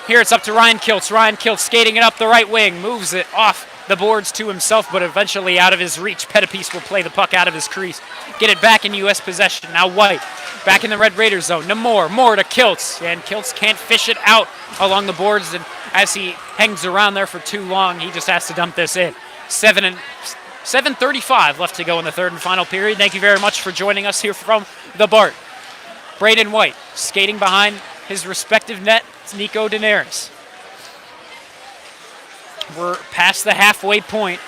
Here it's up to Ryan Kiltz. Ryan Kiltz skating it up the right wing, moves it off the boards to himself, but eventually out of his reach. Pettipiece will play the puck out of his crease. Get it back in U.S. possession. Now White back in the Red Raiders zone. No more to Kiltz, and Kiltz can't fish it out along the boards, and as he hangs around there for too long, he just has to dump this in. 7:35 left to go in the third and final period. Thank you very much for joining us here from the BART. Braden White skating behind his respective net. It's Nico Daenerys. We're past the halfway point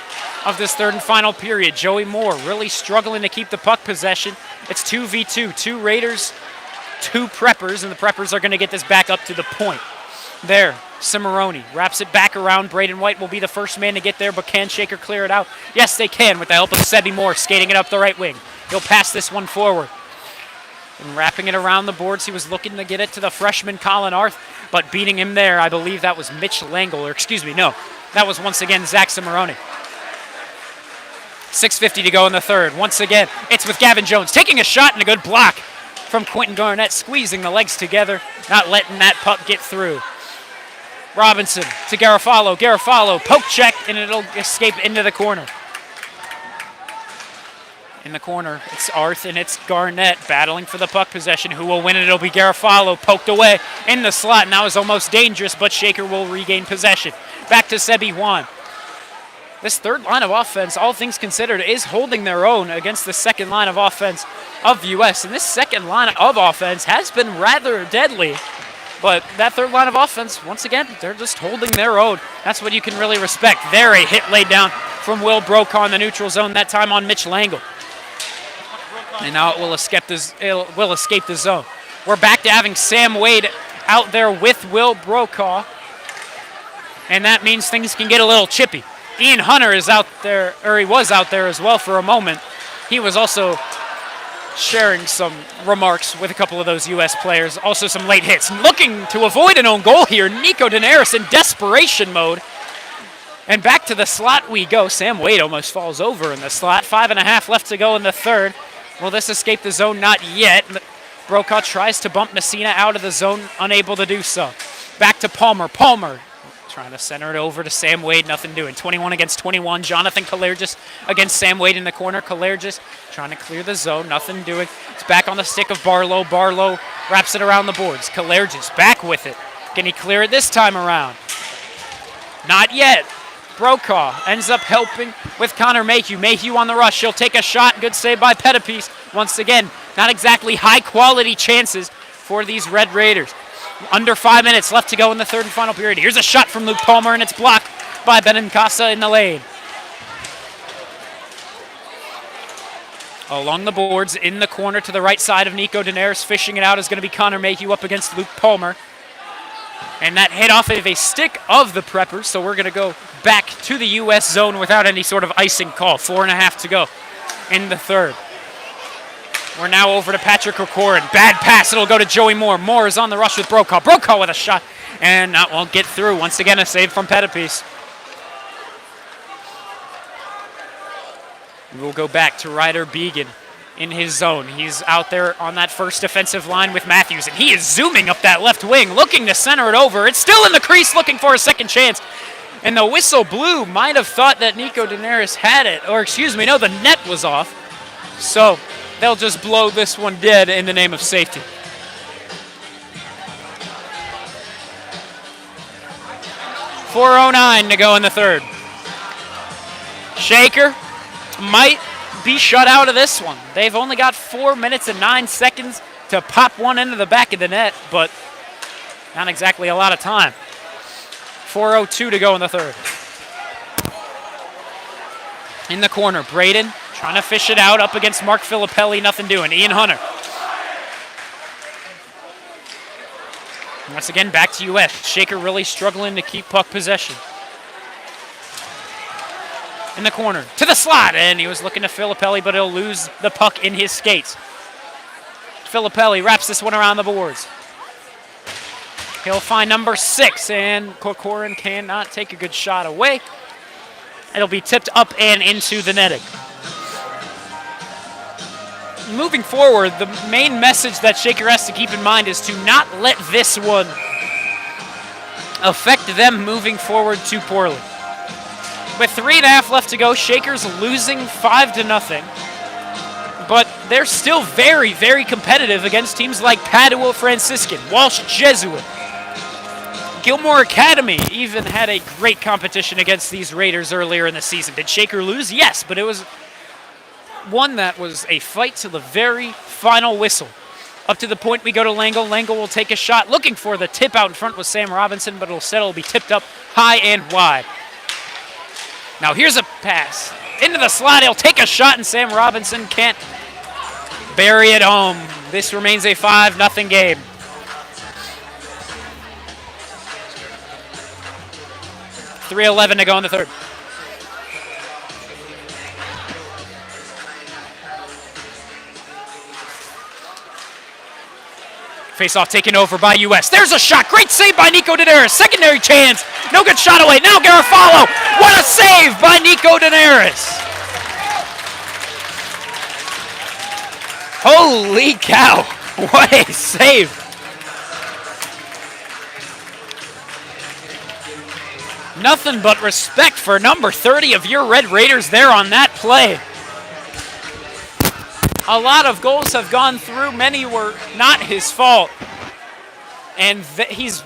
of this third and final period. Joey Moore really struggling to keep the puck possession. It's 2v2, 2 Raiders, 2 Preppers, and the Preppers are going to get this back up to the point. There, Cimarroni wraps it back around. Braden White will be the first man to get there, but can Shaker clear it out? Yes, they can with the help of Sebi Moore skating it up the right wing. He'll pass this one forward. And wrapping it around the boards, he was looking to get it to the freshman Colin Arth, but beating him there, I believe that was Mitch Langle, or excuse me, no, that was once again Zach Cimarroni. 6:50 to go in the third. Once again, it's with Gavin Jones taking a shot and a good block from Quentin Garnett, squeezing the legs together, not letting that puck get through. Robinson to Garofalo. Garofalo, poke check, and it'll escape into the corner. In the corner, it's Arth and it's Garnett battling for the puck possession. Who will win it? It'll be Garofalo, poked away in the slot. Now is almost dangerous, but Shaker will regain possession. Back to Sebi Juan. This third line of offense, all things considered, is holding their own against the second line of offense of U.S. And this second line of offense has been rather deadly. But that third line of offense, once again, they're just holding their own. That's what you can really respect. There, a hit laid down from Will Brokaw in the neutral zone, that time on Mitch Langle. And now it will escape the zone. We're back to having Sam Wade out there with Will Brokaw. And that means things can get a little chippy. Ian Hunter is out there, or he was out there as well for a moment. He was also sharing some remarks with a couple of those U.S. players. Also some late hits. Looking to avoid an own goal here, Nico Daenerys in desperation mode. And back to the slot we go. Sam Wade almost falls over in the slot. 5.5 left to go in the third. Will this escape the zone? Not yet. Brokaw tries to bump Messina out of the zone, unable to do so. Back to Palmer. Palmer trying to center it over to Sam Wade, nothing doing. 21 against 21. Jonathan Kalergis against Sam Wade in the corner. Kalergis trying to clear the zone, nothing doing. It's back on the stick of Barlow. Barlow wraps it around the boards. Kalergis back with it. Can he clear it this time around? Not yet. Brokaw ends up helping with Connor Mayhew. Mayhew on the rush. She'll take a shot. Good save by Pettipiece. Once again, not exactly high-quality chances for these Red Raiders. Under 5 minutes left to go in the third and final period. Here's a shot from Luke Palmer, and it's blocked by Benincasa in the lane. Along the boards, in the corner to the right side of Nico Daenerys, fishing it out is going to be Connor Mayhew up against Luke Palmer. And that hit off of a stick of the Preppers, so we're going to go back to the U.S. zone without any sort of icing call. 4.5 to go in the third. We're now over to Patrick O'Corin. Bad pass. It'll go to Joey Moore. Moore is on the rush with Brokaw. Brokaw with a shot, and that won't get through. Once again, a save from Pettipiece. We'll go back to Ryder Began in his zone. He's out there on that first defensive line with Matthews, and he is zooming up that left wing, looking to center it over. It's still in the crease, looking for a second chance. And the whistle blew. Might have thought that Nico Daenerys had it, or excuse me, no, the net was off. So they'll just blow this one dead in the name of safety. .409 to go in the third. Shaker might be shut out of this one. They've only got 4 minutes and 9 seconds to pop one into the back of the net, but not exactly a lot of time. 4:02 to go in the third. In the corner, Braden trying to fish it out up against Mark Filippelli, nothing doing. Ian Hunter. Once again, back to U.S. Shaker really struggling to keep puck possession. In the corner, to the slot, and he was looking to Filippelli, but he'll lose the puck in his skates. Filippelli wraps this one around the boards. He'll find number 6, and Corcoran cannot take a good shot away. It'll be tipped up and into the netting. Moving forward, the main message that Shaker has to keep in mind is to not let this one affect them moving forward too poorly. With 3.5 left to go, Shaker's losing 5-0. But they're still very, very competitive against teams like Padua Franciscan, Walsh Jesuit. Gilmore Academy even had a great competition against these Raiders earlier in the season. Did Shaker lose? Yes, but it was one that was a fight to the very final whistle. Up to the point we go to Langle. Langle will take a shot, looking for the tip out in front with Sam Robinson, but it'll be tipped up high and wide. Now here's a pass. Into the slot, he'll take a shot, and Sam Robinson can't bury it home. This remains a 5-0 game. .311 to go in the third. Face-off taken over by U.S. There's a shot. Great save by Nico Daenerys. Secondary chance. No good shot away. Now Garofalo. What a save by Nico Daenerys. Holy cow. What a save. Nothing but respect for number 30 of your Red Raiders there on that play. A lot of goals have gone through. Many were not his fault. And he's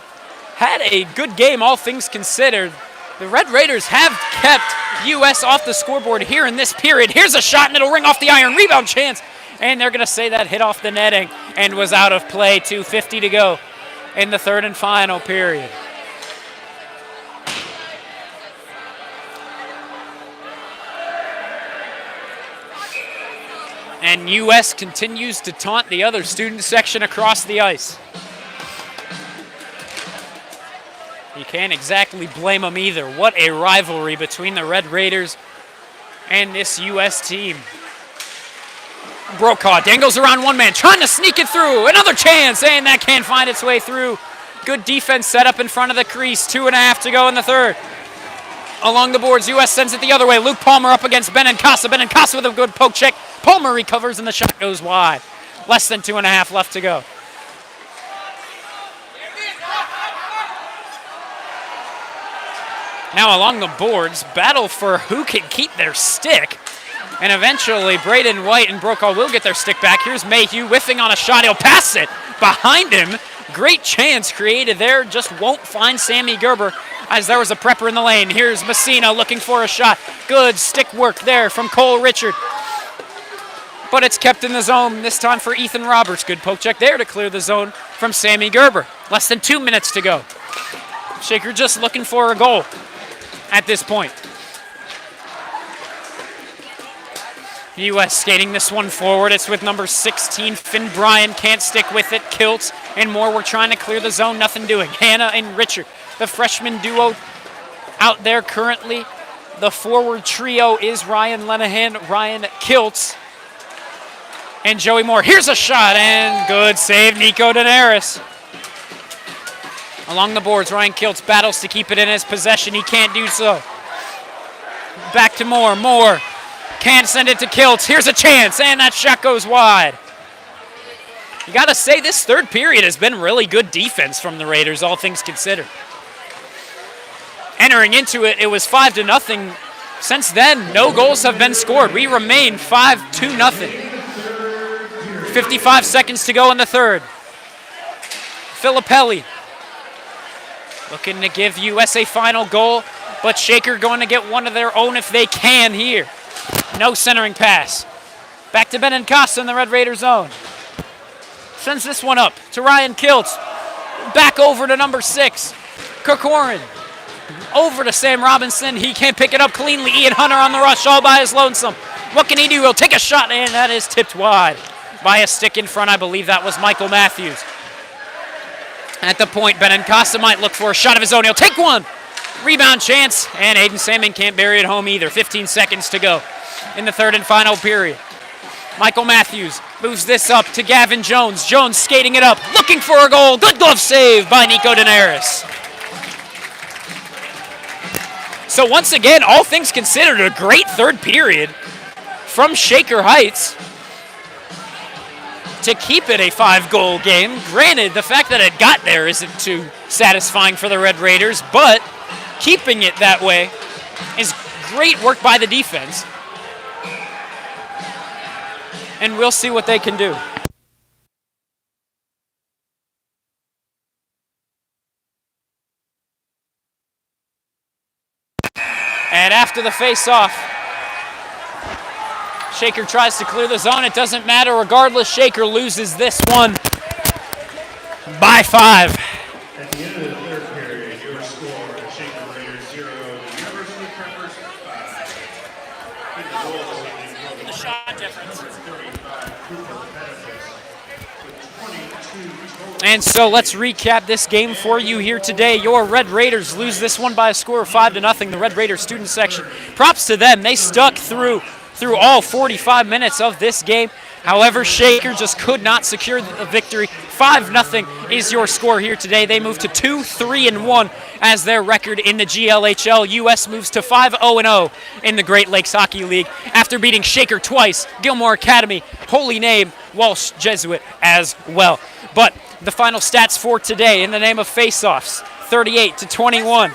had a good game, all things considered. The Red Raiders have kept U.S. off the scoreboard here in this period. Here's a shot, and it'll ring off the iron. Rebound chance. And they're going to say that hit off the netting and was out of play. 2:50 to go in the third and final period. And U.S. continues to taunt the other student section across the ice. You can't exactly blame them either. What a rivalry between the Red Raiders and this U.S. team. Brokaw dangles around one man, trying to sneak it through. Another chance, and that can't find its way through. Good defense set up in front of the crease. 2.5 to go in the third. Along the boards, U.S. sends it the other way. Luke Palmer up against Benincasa. Benincasa with a good poke check. Palmer recovers, and the shot goes wide. Less than 2.5 left to go. Now along the boards, battle for who can keep their stick. And eventually, Braden White and Brokaw will get their stick back. Here's Mayhew whiffing on a shot. He'll pass it behind him. Great chance created there. Just won't find Sammy Gerber as there was a prepper in the lane. Here's Messina looking for a shot. Good stick work there from Cole Richard. But it's kept in the zone this time for Ethan Roberts. Good poke check there to clear the zone from Sammy Gerber. Less than 2 minutes to go. Shaker just looking for a goal at this point. U.S. skating this one forward. It's with number 16, Finn Bryan. Can't stick with it. Kiltz and Moore were trying to clear the zone. Nothing doing. Hannah and Richard, the freshman duo out there currently. The forward trio is Ryan Lenahan, Ryan Kiltz, and Joey Moore. Here's a shot, and good save, Nico Daenerys. Along the boards, Ryan Kiltz battles to keep it in his possession. He can't do so. Back to Moore. Moore can't send it to Kiltz. Here's a chance, and that shot goes wide. You got to say, this third period has been really good defense from the Raiders, all things considered. Entering into it, it was 5-0. Since then, no goals have been scored. We remain 5-0. 55 seconds to go in the third. Filippelli looking to give US a final goal, but Shaker going to get one of their own if they can here. No centering pass. Back to Benincasa in the Red Raider zone. Sends this one up to Ryan Kiltz. Back over to number 6, Kirkoren. Over to Sam Robinson. He can't pick it up cleanly. Ian Hunter on the rush all by his lonesome. What can he do? He'll take a shot, and that is tipped wide by a stick in front. I believe that was Michael Matthews. At the point, Benincasa might look for a shot of his own. He'll take one. Rebound chance, and Aiden Salmon can't bury it home either. 15 seconds to go in the third and final period. Michael Matthews moves this up to Gavin Jones. Jones skating it up, looking for a goal. Good glove save by Nico Daenerys. So once again, all things considered, a great third period from Shaker Heights to keep it a 5-goal game. Granted, the fact that it got there isn't too satisfying for the Red Raiders, but keeping it that way is great work by the defense. And we'll see what they can do. And after the face-off, Shaker tries to clear the zone. It doesn't matter. Regardless, Shaker loses this one by 5.
At the end of the third period, your score, Shaker Raiders 0, University Preppers 5.
The shot difference.
35, Cooper benefits with 22 total.
And so let's recap this game for you here today. Your Red Raiders lose this one by a score of 5-0. The Red Raiders student section, props to them. They stuck through all 45 minutes of this game. However, Shaker just could not secure the victory. 5-0 is your score here today. They move to 2-3-1 as their record in the GLHL. US moves to 5-0-0 in the Great Lakes Hockey League after beating Shaker twice, Gilmore Academy, Holy Name, Walsh Jesuit as well. But the final stats for today in the name of faceoffs, 38-21.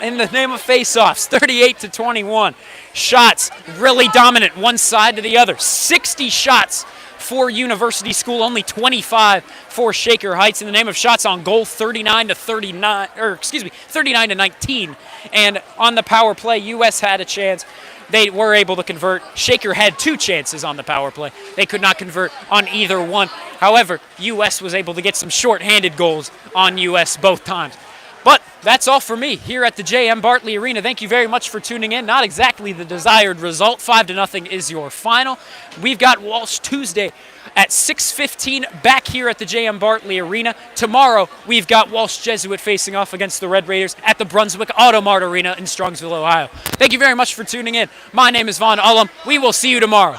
In the name of faceoffs, 38-21. Shots really dominant one side to the other. 60 shots for University School, only 25 for Shaker Heights. In the name of shots on goal, 39-19. And on the power play, US had a chance. They were able to convert. Shaker had 2 chances on the power play. They could not convert on either one. However, US was able to get some shorthanded goals on US both times. But that's all for me here at the J.M. Bartley Arena. Thank you very much for tuning in. Not exactly the desired result. 5-0 is your final. We've got Walsh Tuesday at 6:15 back here at the J.M. Bartley Arena. Tomorrow, we've got Walsh Jesuit facing off against the Red Raiders at the Brunswick Automart Arena in Strongsville, Ohio. Thank you very much for tuning in. My name is Vaughn Ullum. We will see you tomorrow.